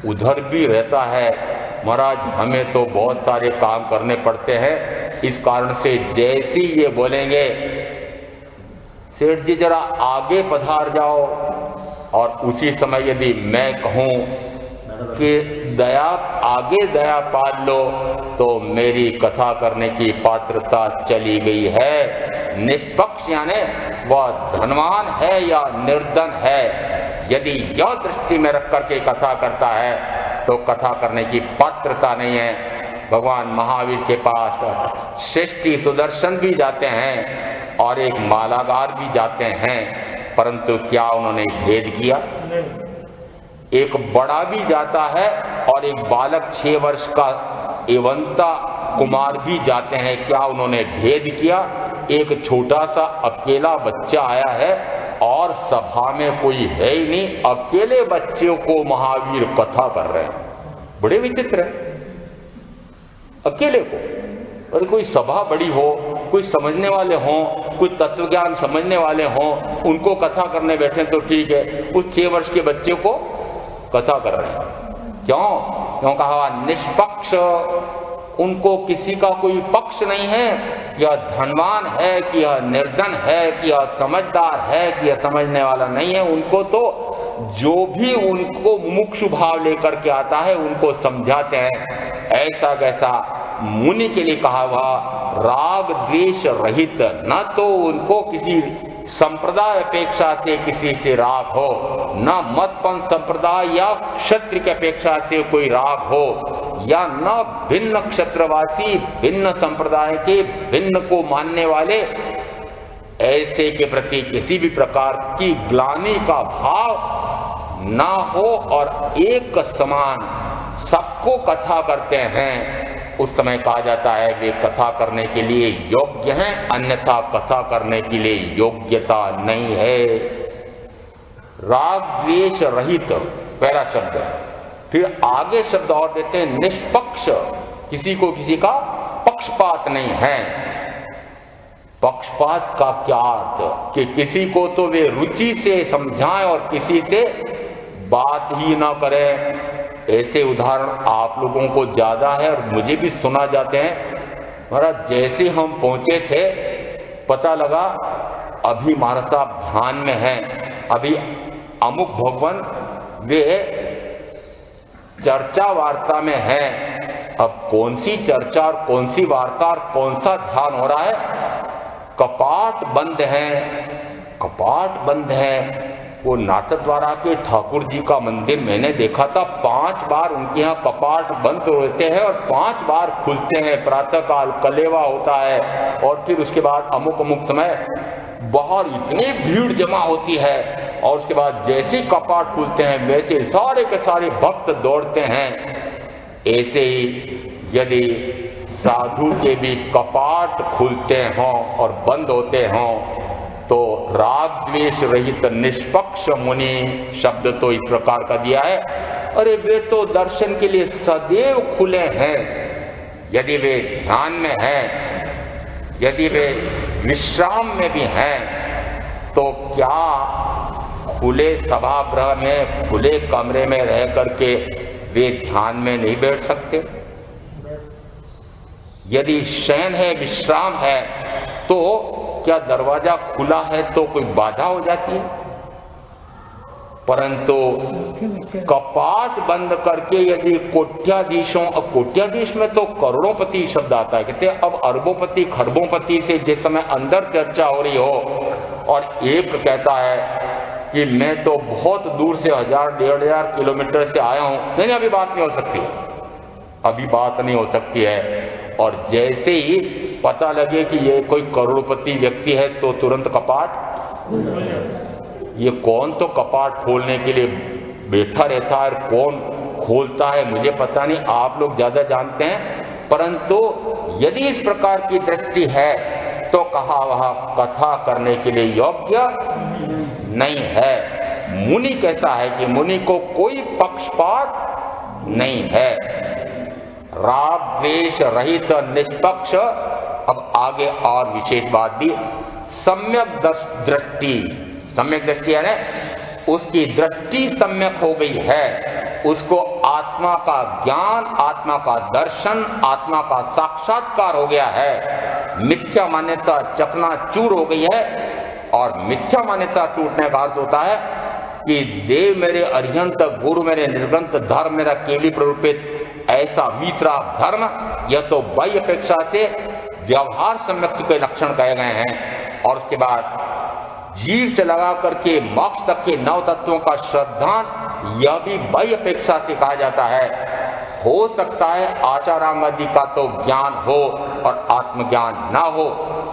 S1: उधर भी रहता है, महाराज हमें तो बहुत सारे काम करने पड़ते हैं, इस कारण से जैसी ये बोलेंगे सेठ जी जरा आगे पधार जाओ, और उसी समय यदि मैं कहूं कि दया आगे दया पाल लो तो मेरी कथा करने की पात्रता चली गई है। निष्पक्ष यानी वह धनवान है या निर्धन है, यदि यह दृष्टि में रख करके कथा करता है तो कथा करने की पात्रता नहीं है। भगवान महावीर के पास सृष्टि सुदर्शन भी जाते हैं और एक मालागार भी जाते हैं, परंतु क्या उन्होंने भेद किया? एक बड़ा भी जाता है और एक बालक 6 वर्ष का एवंता कुमार भी जाते हैं, क्या उन्होंने भेद किया? एक छोटा सा अकेला बच्चा आया है और सभा में कोई है ही नहीं, अकेले बच्चे को महावीर कथा कर रहे हैं। बड़े विचित्र है, अकेले को। और कोई सभा बड़ी हो, कोई समझने वाले हों, कोई तत्व ज्ञान समझने वाले हों, उनको कथा करने बैठे तो ठीक है, उस 6 वर्ष के बच्चे को कथा कर रहे हैं। क्यों कहा निष्पक्ष, उनको किसी का कोई पक्ष नहीं है, यह धनवान है कि यह निर्धन है कि यह समझदार है कि यह समझने वाला नहीं है। उनको तो जो भी उनको मुमुक्षु भाव लेकर के आता है उनको समझाते हैं। ऐसा वैसा मुनि के लिए कहा हुआ राग द्वेष रहित, न तो उनको किसी संप्रदाय अपेक्षा से किसी से राग हो, न मतपंथ संप्रदाय या क्षत्रिय की अपेक्षा से कोई राग हो, या न भिन्न क्षत्रवासी भिन्न संप्रदाय के भिन्न को मानने वाले ऐसे के प्रति किसी भी प्रकार की ग्लानि का भाव ना हो, और एक समान सबको कथा करते हैं। उस समय कहा जाता है वे कथा करने के लिए योग्य हैं, अन्यथा कथा करने के लिए योग्यता नहीं है। राग द्वेष रहित पहला शब्द, फिर आगे शब्द और देते हैं निष्पक्ष, किसी को किसी का पक्षपात नहीं है। पक्षपात का क्या अर्थ कि किसी को तो वे रुचि से समझाएं और किसी से बात ही ना करें। ऐसे उदाहरण आप लोगों को ज्यादा है और मुझे भी सुना जाते हैं। महाराज जैसे हम पहुंचे थे पता लगा अभी महाराज साहब ध्यान में हैं, अभी अमुक भगवान वे चर्चा वार्ता में हैं। अब कौन सी चर्चा और कौन सी वार्ता और कौन सा ध्यान हो रहा है? कपाट बंद है, कपाट बंद है। वो नाथद्वारा के ठाकुर जी का मंदिर मैंने देखा था, 5 बार उनके यहाँ कपाट बंद होते हैं और 5 बार खुलते हैं। प्रातः काल कलेवा होता है और फिर उसके बाद अमुक अमुक समय बाहर इतनी भीड़ जमा होती है, और उसके बाद जैसे कपाट खुलते हैं वैसे सारे के सारे भक्त दौड़ते हैं। ऐसे ही यदि साधु के भी कपाट खुलते हों और बंद होते हों तो राग द्वेष रहित निष्पक्ष मुनि शब्द तो इस प्रकार का दिया है। अरे वे तो दर्शन के लिए सदैव खुले हैं। यदि वे ध्यान में हैं, यदि वे विश्राम में भी हैं, तो क्या खुले सभागृह में खुले कमरे में रह करके वे ध्यान में नहीं बैठ सकते? यदि शयन है, विश्राम है, तो क्या दरवाजा खुला है तो कोई बाधा हो जाती है? परंतु कपाट बंद करके यदि कोट्याधीशों, अब कोट्याधीश में तो करोड़ोंपति शब्द आता है, कहते अब अरबोंपति खरबोंपति से जिस समय अंदर चर्चा हो रही हो और एक कहता है कि मैं तो बहुत दूर से 1000-1500 किलोमीटर से आया हूं, नहीं अभी बात नहीं हो सकती, अभी बात नहीं हो सकती है। और जैसे ही पता लगे कि ये कोई करोड़पति व्यक्ति है तो तुरंत कपाट, ये कौन तो कपाट खोलने के लिए बैठा रहता है, कौन खोलता है मुझे पता नहीं, आप लोग ज्यादा जानते हैं। परंतु यदि इस प्रकार की दृष्टि है तो कहा वह कथा करने के लिए योग्य नहीं है। मुनि कैसा है कि मुनि को कोई पक्षपात नहीं है, राग द्वेष रहित निष्पक्ष। अब आगे और विशेष बात दी, सम्यक दृष्टि, सम्यक दृष्टि है ना, उसकी दृष्टि सम्यक हो गई है, उसको आत्मा का ज्ञान, आत्मा का दर्शन, आत्मा का साक्षात्कार हो गया है, मिथ्या मान्यता चकनाचूर हो गई है। और मिथ्या मान्यता टूटने का अर्थ होता है कि देव मेरे अरिहंत, गुरु मेरे निर्गंत, धर्म मेरा केवली प्ररूपित, ऐसा वीतरा धर्म, यह तो बाह्य अपेक्षा से व्यवहार सम्यक के लक्षण कहे गए हैं। और उसके बाद जीव से लगा करके मोक्ष तक के 9 तत्वों का श्रद्धान, यह भी बाह्य अपेक्षा से कहा जाता है। हो सकता है आचारांगादि का तो ज्ञान हो और आत्मज्ञान ना हो,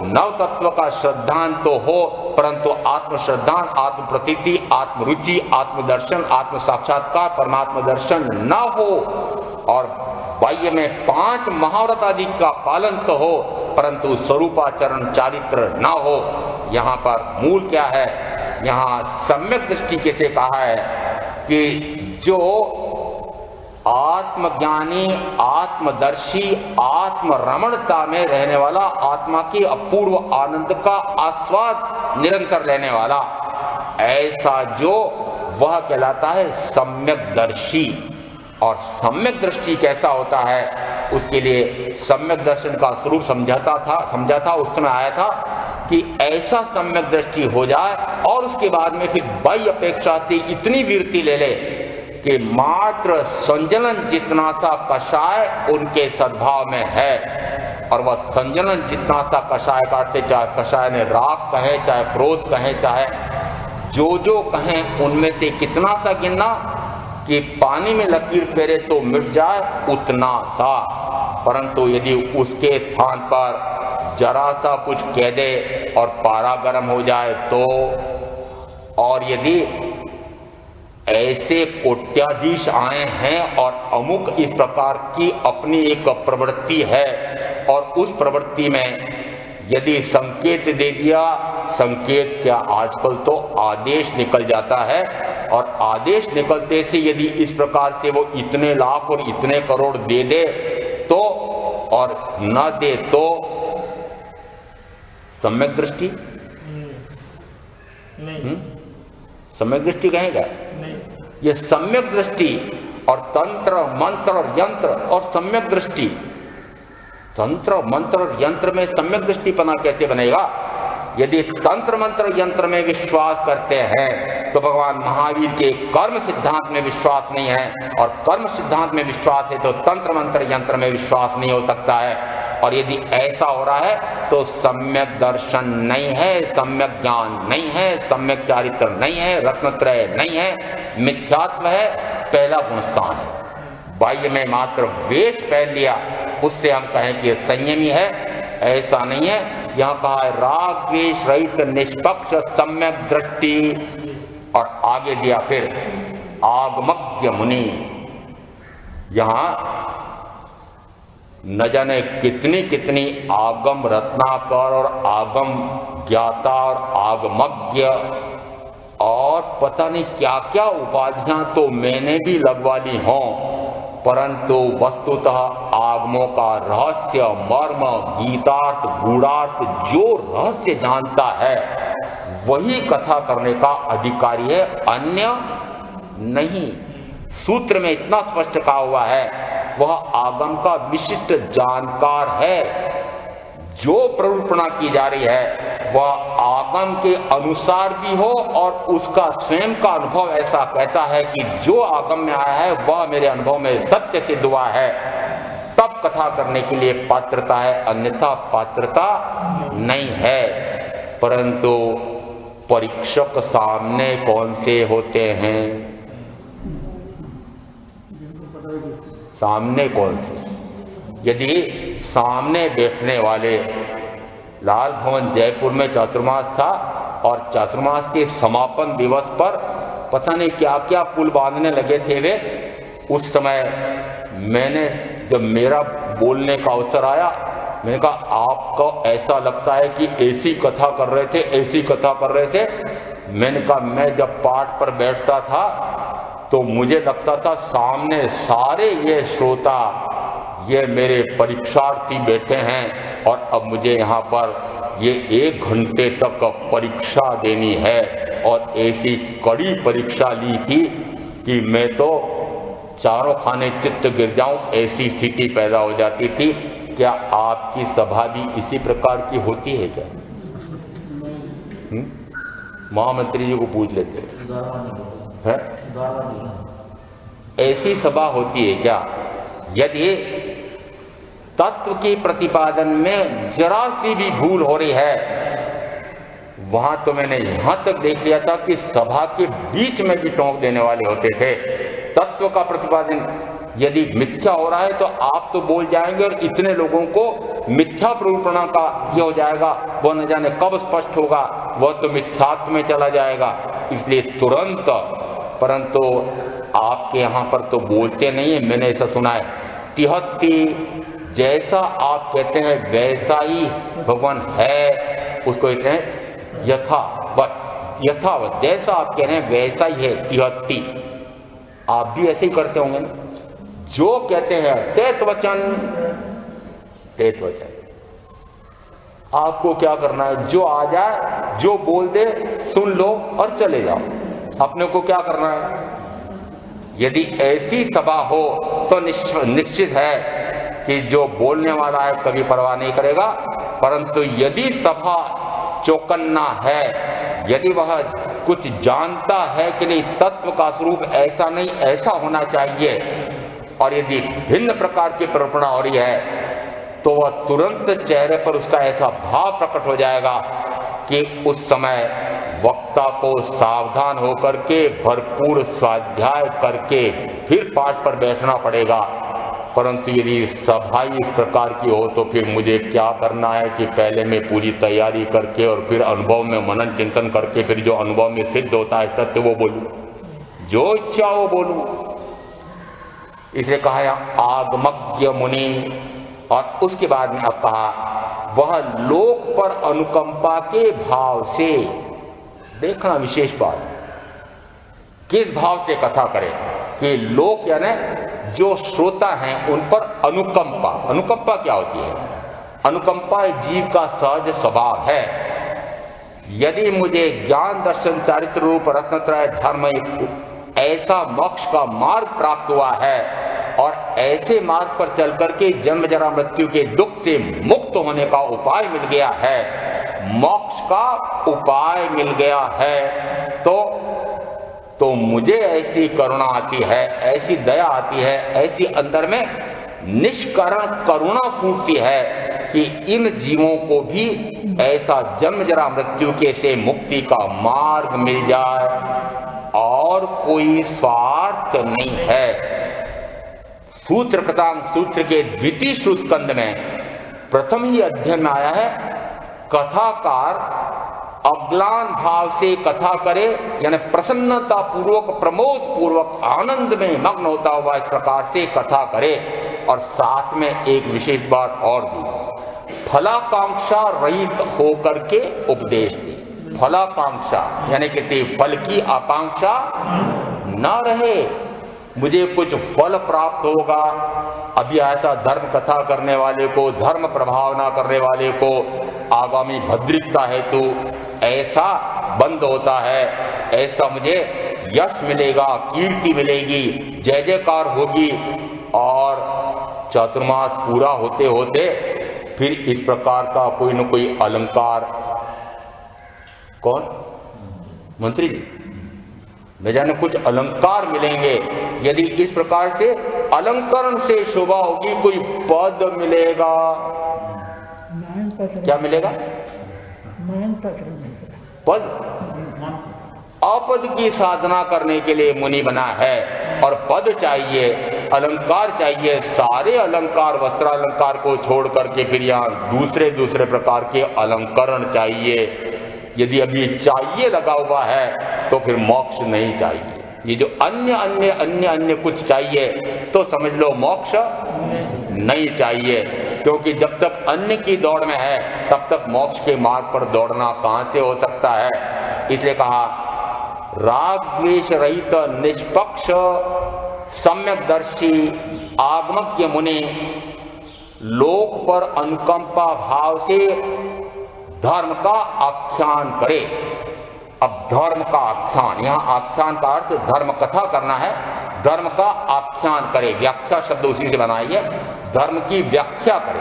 S1: 9 तत्व का श्रद्धान तो हो परंतु आत्मश्रद्धान, आत्म प्रतीति, आत्मरुचि, आत्मदर्शन, आत्म साक्षात्कार, परमात्मा दर्शन ना हो। और बाह्य में 5 महाव्रत आदि का पालन तो हो परंतु स्वरूपाचरण चारित्र ना हो। यहाँ पर मूल क्या है, यहाँ सम्यक दृष्टि कैसे कहा है कि जो आत्मज्ञानी, आत्मदर्शी, आत्मरमणता में रहने वाला, आत्मा के अपूर्व आनंद का आस्वाद निरंतर लेने वाला, ऐसा जो वह कहलाता है सम्यकदर्शी। और सम्यक दृष्टि कैसा होता है, उसके लिए सम्यक दर्शन का स्वरूप समझा था उस समय आया था कि ऐसा सम्यक दृष्टि हो जाए और उसके बाद में फिर बाह्य अपेक्षा से इतनी वृत्ति ले ले कि मात्र संजलन जितना सा कषाय उनके सद्भाव में है। और वह संजलन जितना सा कषाय काटते, चाहे कषाय ने राग कहे, चाहे क्रोध कहे, चाहे जो कहें, उनमें से कितना सा गिनना कि पानी में लकीर फेरे तो मिट जाए उतना सा। परंतु यदि उसके स्थान पर जरा सा कुछ कह दे और पारा गर्म हो जाए तो, और यदि ऐसे कोट्याधीश आए हैं और अमुक इस प्रकार की अपनी एक प्रवृत्ति है और उस प्रवृत्ति में यदि संकेत दे दिया, संकेत क्या आजकल तो आदेश निकल जाता है, और आदेश निकलते से यदि इस प्रकार से वो इतने लाख और इतने करोड़ दे दे तो, और न दे तो सम्यक दृष्टि नहीं, सम्यक दृष्टि कहेगा नहीं। ये सम्यक दृष्टि और तंत्र मंत्र और यंत्र और सम्यक दृष्टि, तंत्र मंत्र और यंत्र में सम्यक दृष्टिपना कैसे बनेगा? यदि तंत्र मंत्र यंत्र में विश्वास करते हैं तो भगवान महावीर के कर्म सिद्धांत में विश्वास नहीं है, और कर्म सिद्धांत में विश्वास है तो तंत्र मंत्र यंत्र में विश्वास नहीं हो सकता है। और यदि ऐसा हो रहा है तो सम्यक दर्शन नहीं है, सम्यक ज्ञान नहीं है, सम्यक चारित्र नहीं है, रत्नत्रय नहीं है, मिथ्यात्व है, पहला गुणस्थान है। बाह्य में मात्र वेश पहन लिया उससे हम कहें कि संयमी है, ऐसा नहीं है। यहाँ कहा है राग द्वेष रहित निष्पक्ष सम्यक दृष्टि, और आगे दिया फिर आगमज्ञ मुनि। यहाँ न जाने कितनी कितनी आगम रत्नाकर और आगम ज्ञाता और आगमज्ञ और पता नहीं क्या क्या उपाधियां तो मैंने भी लगवा ली हों, परंतु वस्तुतः आगमों का रहस्य, मर्म, गीतार्थ, गूढ़ार्थ जो रहस्य जानता है वही कथा करने का अधिकारी है, अन्य नहीं। सूत्र में इतना स्पष्ट कहा हुआ है, वह आगम का विशिष्ट जानकार है। जो प्ररूपणा की जा रही है वह आगम के अनुसार भी हो और उसका स्वयं का अनुभव ऐसा कहता है कि जो आगम में आया है वह मेरे अनुभव में सत्य सिद्ध हुआ है, तब कथा करने के लिए पात्रता है, अन्यथा पात्रता नहीं है। परंतु परीक्षक सामने कौन से होते हैं? सामने कौन से? यदि सामने बैठने वाले, लाल भवन जयपुर में चातुर्मास था और चातुर्मास के समापन दिवस पर पता नहीं क्या क्या पुल बांधने लगे थे वे, उस समय मैंने जब मेरा बोलने का अवसर आया, मैंने कहा आपको ऐसा लगता है कि ऐसी कथा कर रहे थे, ऐसी कथा कर रहे थे। मैंने कहा मैं जब पाठ पर बैठता था तो मुझे लगता था सामने सारे ये श्रोता, ये मेरे परीक्षार्थी बैठे हैं और अब मुझे यहाँ पर ये 1 घंटे तक परीक्षा देनी है, और ऐसी कड़ी परीक्षा ली थी कि मैं तो चारों खाने चित्त गिर जाऊं, ऐसी स्थिति पैदा हो जाती थी। क्या आपकी सभा भी इसी प्रकार की होती है क्या? महामंत्री जी को पूछ लेते हैं, ऐसी सभा होती है क्या? यदि तत्व के प्रतिपादन में जरा सी भी भूल हो रही है, वहां तो मैंने यहां तक देख लिया था कि सभा के बीच में भी टोंक देने वाले होते थे। तत्व का प्रतिपादन यदि मिथ्या हो रहा है तो आप तो बोल जाएंगे और इतने लोगों को मिथ्या प्ररूपणा का ये हो जाएगा, वो न जाने कब स्पष्ट होगा, वह तो मिथ्यात्व में चला जाएगा, इसलिए तुरंत। परंतु आपके यहाँ पर तो बोलते नहीं है, मैंने ऐसा सुना है। तिहत्ती जैसा आप कहते हैं वैसा ही भगवान है, उसको कहते हैं यथावत। यथावत जैसा आप कह रहे हैं वैसा ही है तिहत्ती। आप भी ऐसे ही करते होंगे ना, जो कहते हैं तेत वचन, तेत वचन। आपको क्या करना है, जो आ जाए, जो बोल दे सुन लो और चले जाओ। अपने को क्या करना है? यदि ऐसी सभा हो तो निश्चित है कि जो बोलने वाला है कभी परवाह नहीं करेगा। परंतु यदि सभा चौकन्ना है, यदि वह कुछ जानता है कि नहीं तत्व का स्वरूप ऐसा नहीं ऐसा होना चाहिए, और यदि भिन्न प्रकार की प्रवृत्ति हो रही है, तो वह तुरंत चेहरे पर उसका ऐसा भाव प्रकट हो जाएगा कि उस समय वक्ता को सावधान होकर के भरपूर स्वाध्याय करके फिर पाठ पर बैठना पड़ेगा। परंतु यदि सभा इस प्रकार की हो तो फिर मुझे क्या करना है कि पहले मैं पूरी तैयारी करके और फिर अनुभव में मनन चिंतन करके फिर जो अनुभव में सिद्ध होता है सत्य वो बोलूं, जो इच्छा वो बोलूं। इसे कहा है आगमज्ञ मुनि, और उसके बाद में अब कहा वह लोक पर अनुकंपा के भाव से। देखना विशेष बात, किस भाव से कथा करे कि लोक यानी जो श्रोता हैं उन पर अनुकंपा। अनुकंपा क्या होती है? अनुकंपा जीव का सहज स्वभाव है। यदि मुझे ज्ञान दर्शन चारित्र रूप रत्नत्रय धर्म ऐसा मोक्ष का मार्ग प्राप्त हुआ है और ऐसे मार्ग पर चल करके जन्म जरा मृत्यु के दुख से मुक्त होने का उपाय मिल गया है, मोक्ष का उपाय मिल गया है, तो मुझे ऐसी करुणा आती है, ऐसी दया आती है, ऐसी अंदर में निष्करण करुणा फूटती है कि इन जीवों को भी ऐसा जन्म जरा मृत्यु के से मुक्ति का मार्ग मिल जाए, और कोई स्वार्थ नहीं है। सूत्र कृतांग सूत्र के द्वितीय स्कंद में प्रथम ही अध्ययन में आया है, कथाकार अग्लान भाव से कथा करे, यानी प्रसन्नता पूर्वक प्रमोद पूर्वक आनंद में मग्न होता हुआ इस प्रकार से कथा करे। और साथ में एक विशेष बात और दी, फलाकांक्षा रहित होकर के उपदेश दे। फलाकांक्षा यानी किसी फल की आकांक्षा न रहे, मुझे कुछ फल प्राप्त होगा। अभी ऐसा धर्म कथा करने वाले को, धर्म प्रभाव न करने वाले को आगामी भद्रिकता हेतु ऐसा बंद होता है, ऐसा मुझे यश मिलेगा, कीर्ति मिलेगी, जय जयकार होगी, और चातुर्मास पूरा होते होते फिर इस प्रकार का कोई न कोई अलंकार कौन? मंत्री जी। न जाने कुछ अलंकार मिलेंगे। यदि इस प्रकार से अलंकरण से शोभा होगी, कोई पद मिलेगा। क्या मिलेगा? पद। अपद की साधना करने के लिए मुनि बना है, और पद चाहिए, अलंकार चाहिए। सारे अलंकार, वस्त्रालंकार को छोड़ करके फिर यहाँ दूसरे दूसरे प्रकार के अलंकरण चाहिए। यदि अभी चाहिए लगा हुआ है तो फिर मोक्ष नहीं चाहिए। ये जो अन्य अन्य अन्य अन्य कुछ चाहिए तो समझ लो मोक्ष नहीं चाहिए, क्योंकि जब तक अन्य की दौड़ में है तब तक मोक्ष के मार्ग पर दौड़ना कहां से हो सकता है। इसलिए कहा राग द्वेष रहित निष्पक्ष सम्यकदर्शी आगमज्ञ मुनि लोक पर अनुकंपा भाव से धर्म का आख्यान करे। अब धर्म का आख्यान, यहाँ आख्यान का अर्थ धर्म कथा करना है। धर्म का आख्यान करे, व्याख्या शब्द उसी से बनाइए, धर्म की व्याख्या करे।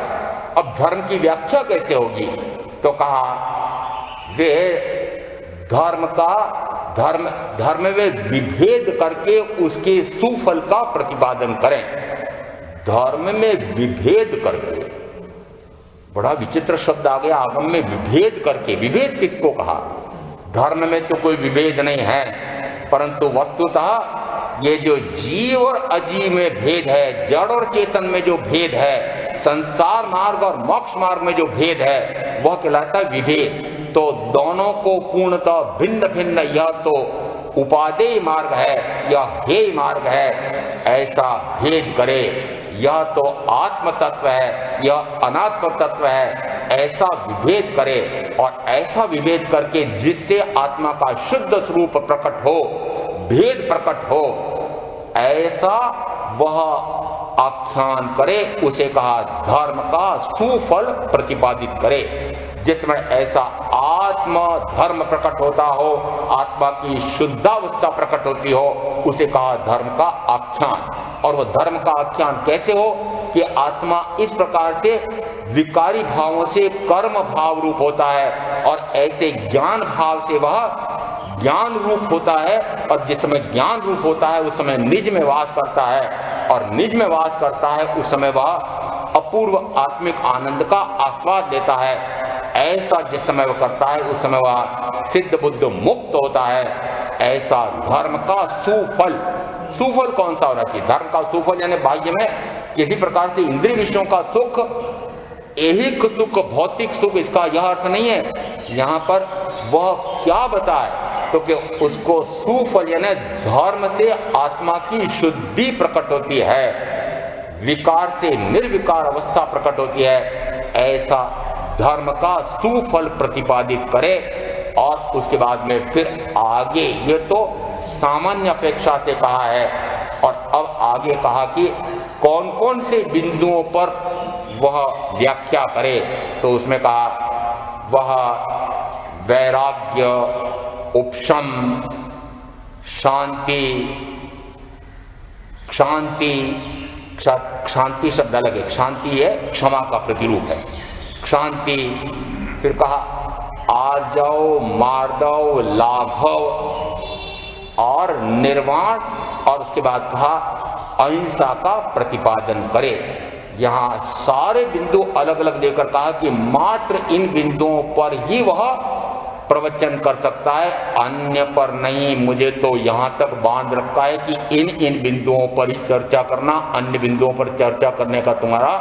S1: अब धर्म की व्याख्या कैसे होगी? तो कहा वे धर्म में विभेद करके उसके सुफल का प्रतिपादन करें। धर्म में विभेद करके, बड़ा विचित्र शब्द आ गया आगम में, विभेद करके। विभेद किसको कहा? धर्म में तो कोई विभेद नहीं है, परंतु वस्तुतः ये जो जीव और अजीव में भेद है, जड़ और चेतन में जो भेद है, संसार मार्ग और मोक्ष मार्ग में जो भेद है, वह कहलाता है विभेद। तो दोनों को पूर्णतः भिन्न भिन्न, यह तो उपादेय मार्ग है, यह हेय मार्ग है, ऐसा भेद करे। यह तो आत्म तत्व है, यह अनात्म तत्व है, ऐसा विभेद करे। और ऐसा विभेद करके जिससे आत्मा का शुद्ध स्वरूप प्रकट हो, भेद प्रकट हो, ऐसा वह आख्यान करे। उसे कहा धर्म का सुफल प्रतिपादित करे। जिसमें ऐसा आत्म धर्म प्रकट होता हो, आत्मा की शुद्धावस्था प्रकट होती हो, उसे कहा धर्म का आख्यान। और वह धर्म का आख्यान कैसे हो कि आत्मा इस प्रकार से विकारी भावों से कर्म भाव रूप होता है, और ऐसे ज्ञान भाव से वह ज्ञान रूप होता है। और जिस समय ज्ञान रूप होता है उस समय निज में वास करता है, और निज में वास करता है उस समय वह अपूर्व आत्मिक आनंद का आस्वाद लेता है। ऐसा जिस समय वह करता है उस समय वह सिद्ध बुद्ध मुक्त होता है। ऐसा धर्म का सुफल, सुफल कौन सा होना चाहिए? धर्म का सुफल यानी बाह्य में किसी प्रकार से इंद्रिय विषयों का सुख, ऐहिक सुख, भौतिक सुख, इसका यह अर्थ नहीं है। यहाँ पर वह क्या बताए तो कि उसको सुफल यानी धर्म से आत्मा की शुद्धि प्रकट होती है, विकार से निर्विकार अवस्था प्रकट होती है। ऐसा धर्म का सुफल प्रतिपादित करे। और उसके बाद में फिर आगे, ये तो सामान्य अपेक्षा से कहा है, और अब आगे कहा कि कौन कौन से बिंदुओं पर वह व्याख्या करे। तो उसमें कहा वह वैराग्य, उपशम, शांति, शांति शब्द अलग है, शांति है क्षमा का प्रतिरूप है, शांति। फिर कहा आर्जव, मार्दव, लाघव और निर्वाण, और उसके बाद कहा अहिंसा का प्रतिपादन करे। यहाँ सारे बिंदु अलग अलग देकर कहा कि मात्र इन बिंदुओं पर ही वह प्रवचन कर सकता है, अन्य पर नहीं। मुझे तो यहाँ तक बांध रखा है कि इन बिंदुओं पर ही चर्चा करना, अन्य बिंदुओं पर चर्चा करने का तुम्हारा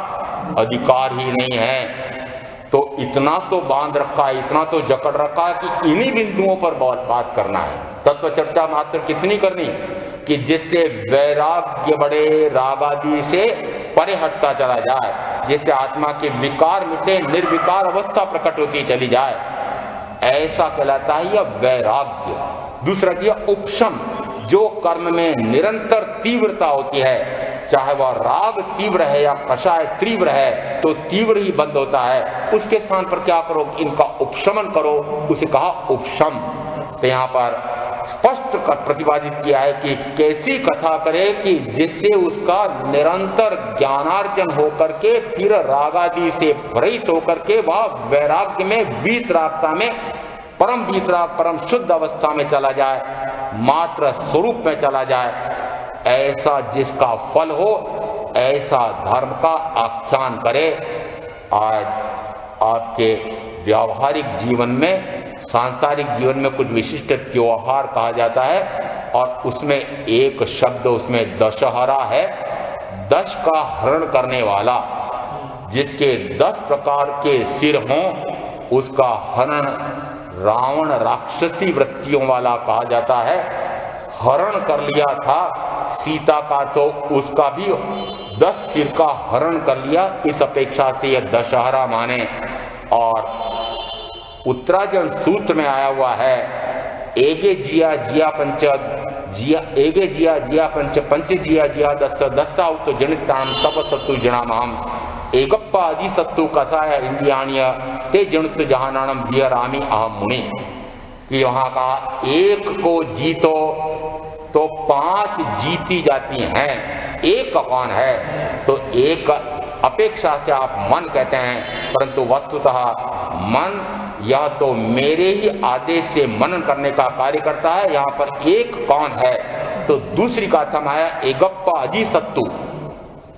S1: अधिकार ही नहीं है। तो इतना तो बांध रखा है, इतना तो जकड़ रखा है कि इन्हीं बिंदुओं पर बात करना है। तत्व चर्चा मात्र कितनी करनी कि जिससे वैराग्य बढ़े, राग आदि से परे हटता चला जाए, जिससे आत्मा के विकार मिटे, निर्विकार अवस्था प्रकट होती चली जाए, ऐसा कहलाता है यह वैराग्य। दूसरा किया उपशम, जो कर्म में निरंतर तीव्रता होती है, चाहे वह राग तीव्र है या कषाय तीव्र है, तो तीव्र ही बंद होता है। उसके स्थान पर क्या करो? इनका उपशमन करो, उसे कहा उपशम। तो यहाँ पर स्पष्ट प्रतिपादित किया है कि कैसी कथा करे कि जिससे उसका निरंतर ज्ञानार्जन होकर के फिर रागादि से भ्रमित होकर के वह वैराग्य में, वीतरागता में परम भीतरा परम शुद्ध अवस्था में चला जाए, मात्र स्वरूप में चला जाए, ऐसा जिसका फल हो ऐसा धर्म का आख्यान करे। आज आपके व्यावहारिक जीवन में, सांसारिक जीवन में कुछ विशिष्ट त्योहार कहा जाता है और उसमें एक शब्द उसमें दशहरा है। 10 का हरण करने वाला, जिसके 10 प्रकार के सिर हों उसका हरण रावण राक्षसी वृत्तियों वाला कहा जाता है। हरण कर लिया था सीता का, तो उसका भी 10 सिर का हरण कर लिया। इस अपेक्षा से यह दशहरा माने। और उत्तराजन सूत्र में आया हुआ है, एगे जिया जिया पंच जिया, एगे जिया जिया पंच पंच जिया जिया दस दस्सा उत जनिताम तप सत्तु जनामाम एकप्पा आदि सत्तु कसाया इंद्रियाण्य ते जनित जहानानम विहरामि अहम मुनि। कि वहां का एक को जीतो तो 5 जीती जाती हैं। एक कौन है? तो एक अपेक्षा से आप मन कहते हैं, परंतु वस्तुतः मन यह तो मेरे ही आदेश से मनन करने का कार्य करता है। यहाँ पर एक कौन है? तो दूसरी का अर्थ आया एकप्पा अजी सत्तु।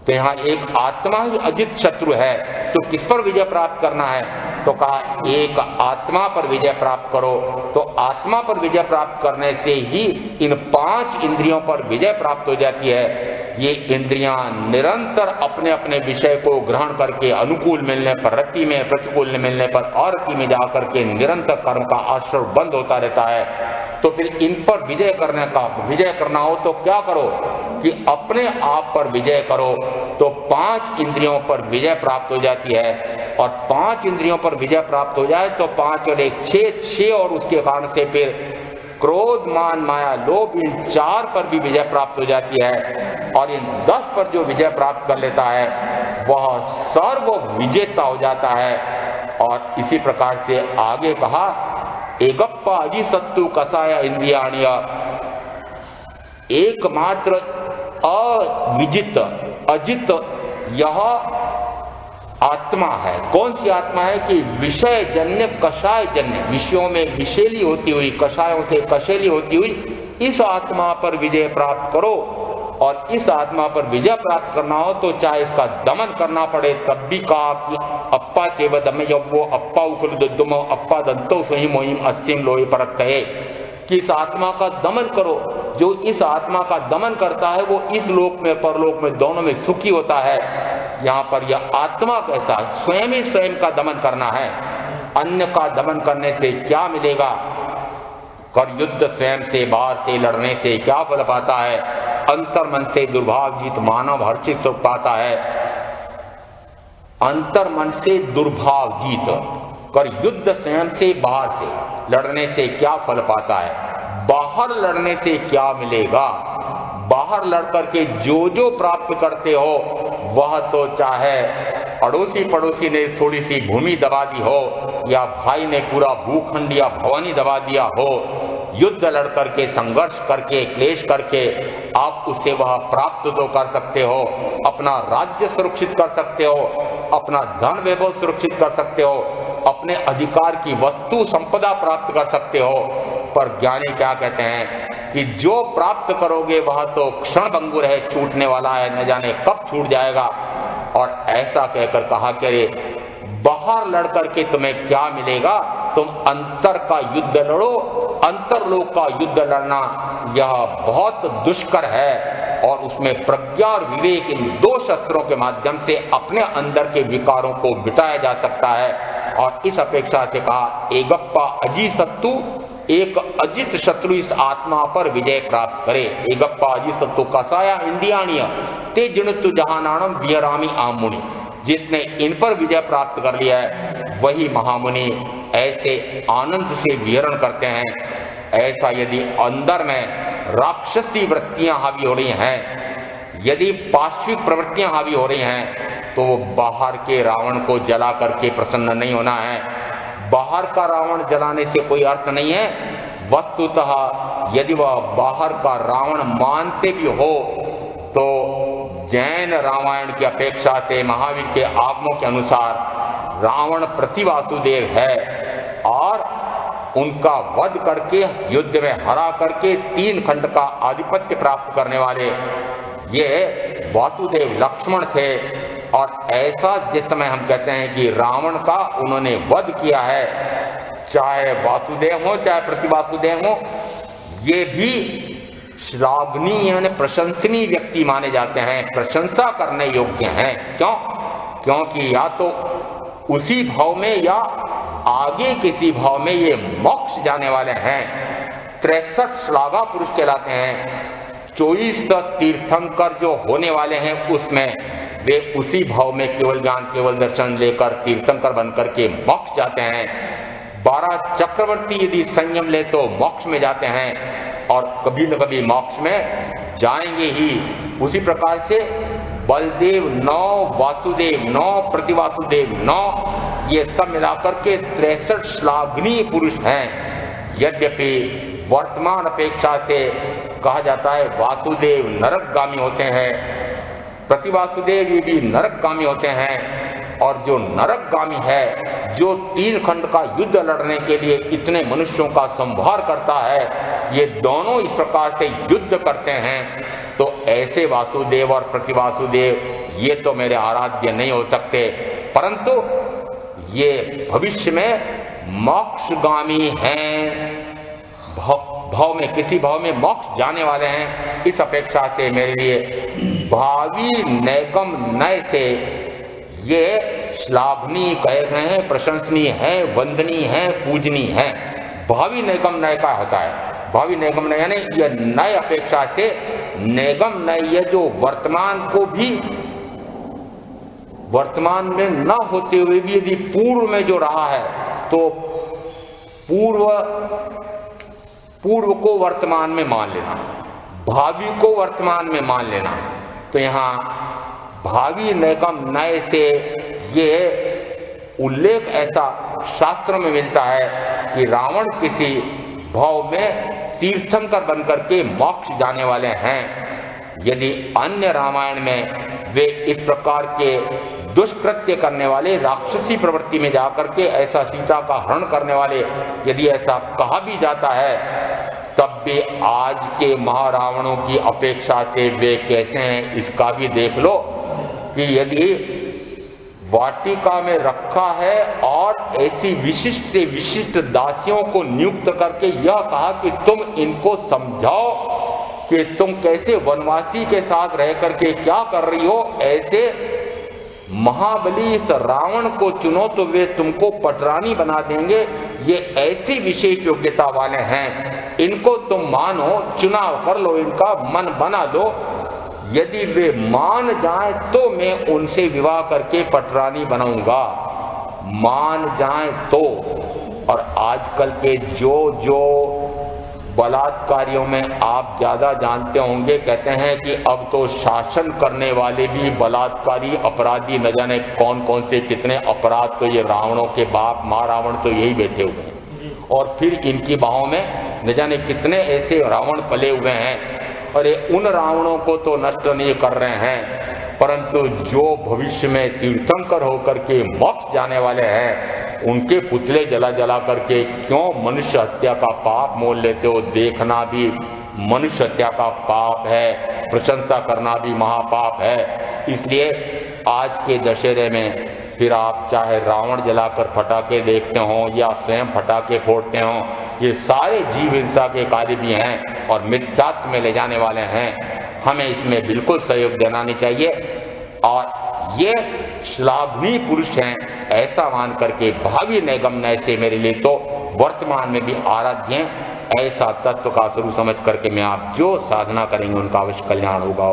S1: तो यहाँ एक आत्मा ही अजित शत्रु है। तो किस पर विजय प्राप्त करना है? तो कहा एक आत्मा पर विजय प्राप्त करो। तो आत्मा पर विजय प्राप्त करने से ही इन 5 इंद्रियों पर विजय प्राप्त हो जाती है। ये इंद्रियां निरंतर अपने अपने विषय को ग्रहण करके अनुकूल मिलने पर रति में, प्रतिकूल मिलने पर अरति में जाकर के निरंतर कर्म का आश्रय बंद होता रहता है। तो फिर इन पर विजय करना हो तो क्या करो कि अपने आप पर विजय करो। तो 5 इंद्रियों पर विजय प्राप्त हो जाती है। और 5 इंद्रियों पर विजय प्राप्त हो जाए तो 5 और 1 6 और उसके कारण से फिर क्रोध मान माया लोभ, इन 4 पर भी विजय प्राप्त हो जाती है। और इन 10 पर जो विजय प्राप्त कर लेता है वह सर्व विजेता हो जाता है। और इसी प्रकार से आगे कहा एकप्पा अजी सत्तु कसाया इंद्रियाण्य, एकमात्र अविजित अजित यह आत्मा है। कौन सी आत्मा है? कि विषय जन्य कषाय जन्य, विषयों में विषेली होती हुई, कषायों से कषेली होती हुई इस आत्मा पर विजय प्राप्त करो। और इस आत्मा पर विजय प्राप्त करना हो तो चाहे इसका दमन करना पड़े तब भी कहा कि अप्पा सेव दमे वो अप्पा उकुल दुम अप्पा दंतो सही मोहिम अस्सिम लोहे परत है। कि इस आत्मा का दमन करो। जो इस आत्मा का दमन करता है वो इस लोक में परलोक में दोनों में सुखी होता है। यहाँ पर यह आत्मा कैसा स्वयं ही स्वयं का दमन करना है। अन्य का दमन करने से क्या मिलेगा? कर युद्ध स्वयं से, बाहर से लड़ने से क्या फल पाता है? अंतर मन से दुर्भाव जीत मानव हर्षित सुख पाता है। अंतर मन से दुर्भाव जीत कर युद्ध स्वयं से, बाहर से लड़ने से क्या फल पाता है? बाहर लड़ने से क्या मिलेगा? बाहर लड़ करके जो प्राप्त करते हो वह तो चाहे अड़ोसी पड़ोसी ने थोड़ी सी भूमि दबा दी हो या भाई ने पूरा भूखंड या भवानी दबा दिया हो, युद्ध लड़ करके संघर्ष करके क्लेश करके आप उससे वह प्राप्त तो कर सकते हो। अपना राज्य सुरक्षित कर सकते हो, अपना धन वैभव सुरक्षित कर सकते हो, अपने अधिकार की वस्तु संपदा प्राप्त कर सकते हो। पर ज्ञानी क्या कहते हैं कि जो प्राप्त करोगे वह तो क्षण भंगुर है, छूटने वाला है, न जाने कब छूट जाएगा। और ऐसा कहकर कहा कि अरे बाहर लड़ करके तुम्हें क्या मिलेगा? तुम अंतर का युद्ध लड़ो। अंतरलोक का युद्ध लड़ना यह बहुत दुष्कर है और उसमें प्रज्ञा और विवेक इन 2 शस्त्रों के माध्यम से अपने अंदर के विकारों को मिटाया जा सकता है। और इस अपेक्षा से कहा एकप्पा अजी सत्तु, एक अजित शत्रु इस आत्मा पर विजय प्राप्त करे। एकप्पा अजी सत्तु कसाया इंद्रियाण्य ते जिणतु जहानानम विहरामि अहम मुनि। जिसने इन पर विजय प्राप्त कर लिया है वही महामुनि ऐसे आनंद से विहरण करते हैं। ऐसा यदि अंदर में राक्षसी वृत्तियां हावी हो रही हैं, यदि पाश्विक प्रवृत्तियां हावी हो रही हैं, तो वो बाहर के रावण को जला करके प्रसन्न नहीं होना है। बाहर का रावण जलाने से कोई अर्थ नहीं है। वस्तुतः यदि वह बाहर का रावण मानते भी हो तो जैन रामायण की अपेक्षा से महावीर के आगमों के अनुसार रावण प्रति वासुदेव है और उनका वध करके युद्ध में हरा करके 3 खंड का आधिपत्य प्राप्त करने वाले ये वासुदेव लक्ष्मण थे। और ऐसा जिस समय हम कहते हैं कि रावण का उन्होंने वध किया है, चाहे वासुदेव हो चाहे प्रतिवासुदेव हो, ये भी श्लाघनीय यानी प्रशंसनीय व्यक्ति माने जाते हैं, प्रशंसा करने योग्य हैं। क्यों? क्योंकि या तो उसी भाव में या आगे किसी भाव में ये मोक्ष जाने वाले हैं। 63 श्लाघा पुरुष कहलाते हैं। 24 तीर्थंकर जो होने वाले हैं उसमें वे उसी भाव में केवल ज्ञान केवल दर्शन लेकर तीर्थंकर बनकर के मोक्ष जाते हैं। 12 चक्रवर्ती यदि संयम ले तो मोक्ष में जाते हैं और कभी न कभी मोक्ष में जाएंगे ही। उसी प्रकार से बलदेव 9, वासुदेव 9, प्रतिवासुदेव 9, ये सब मिलाकर के 63 श्लाघनीय पुरुष हैं। यद्यपि वर्तमान अपेक्षा से कहा जाता है वासुदेव नरकगामी होते हैं, प्रतिवासुदेव ये भी नरकगामी होते हैं। और जो नरकगामी है, जो 3 खंड का युद्ध लड़ने के लिए इतने मनुष्यों का संहार करता है, ये दोनों इस प्रकार से युद्ध करते हैं, तो ऐसे वासुदेव और प्रतिवासुदेव ये तो मेरे आराध्य नहीं हो सकते, परंतु ये भविष्य में मोक्षगामी हैं। भाव में किसी भाव में मोक्ष जाने वाले हैं। इस अपेक्षा से मेरे लिए भावी नैगम नय से ये श्लाघनीय कहे गए हैं, प्रशंसनीय है, वंदनीय है, पूजनीय है। भावी नैगम नय का होता है। भावी नैगम नय यानी यह नय अपेक्षा से नैगम नय ये जो वर्तमान को भी वर्तमान में न होते हुए भी यदि पूर्व में जो रहा है तो पूर्व को वर्तमान में मान लेना, भावी को वर्तमान में मान लेना। तो यहाँ भावी नैगम नय से ये उल्लेख ऐसा शास्त्रों में मिलता है कि रावण किसी भाव में तीर्थंकर बनकर के मोक्ष जाने वाले हैं। यदि अन्य रामायण में वे इस प्रकार के दुष्कृत्य करने वाले राक्षसी प्रवृत्ति में जाकर के ऐसा सीता का हरण करने वाले यदि ऐसा कहा भी जाता है, तब भी आज के महारावणों की अपेक्षा से वे कैसे हैं इसका भी देख लो कि यदि वाटिका में रखा है और ऐसी विशिष्ट से विशिष्ट दासियों को नियुक्त करके यह कहा कि तुम इनको समझाओ कि तुम कैसे वनवासी के साथ रह करके क्या कर रही हो, ऐसे महाबली इस रावण को चुनो तो वे तुमको पटरानी बना देंगे। ये ऐसी विशेष योग्यता वाले हैं, इनको तुम मानो, चुनाव कर लो, इनका मन बना लो। यदि वे मान जाएं तो मैं उनसे विवाह करके पटरानी बनाऊंगा, मान जाएं तो। और आजकल के जो बलात्कारियों में आप ज्यादा जानते होंगे, कहते हैं कि अब तो शासन करने वाले भी बलात्कारी अपराधी, न जाने कौन कौन से कितने अपराध तो ये रावणों के बाप माँ रावण तो यही बैठे हुए हैं। और फिर इनकी बाहों में न जाने कितने ऐसे रावण पले हुए हैं। और ये उन रावणों को तो नष्ट नहीं कर रहे हैं, परंतु जो भविष्य में तीर्थंकर होकर के मोक्ष जाने वाले हैं, उनके पुतले जला जला करके क्यों मनुष्य हत्या का पाप मोल लेते हो। देखना भी मनुष्य हत्या का पाप है, प्रशंसा करना भी महापाप है। इसलिए आज के दशहरे में फिर आप चाहे रावण जलाकर फटाके देखते हो या स्वयं फटाके फोड़ते हो, ये सारे जीव हिंसा के कार्य भी हैं और मिथ्यात्व में ले जाने वाले हैं। हमें इसमें बिल्कुल सहयोग देना नहीं चाहिए। और ये श्लाघनीय पुरुष हैं ऐसा मान करके भावी नैगम नय से मेरे लिए तो वर्तमान में भी आराध्य हैं। ऐसा तत्व का स्वरूप समझ करके मैं आप जो साधना करेंगे उनका अवश्य कल्याण होगा।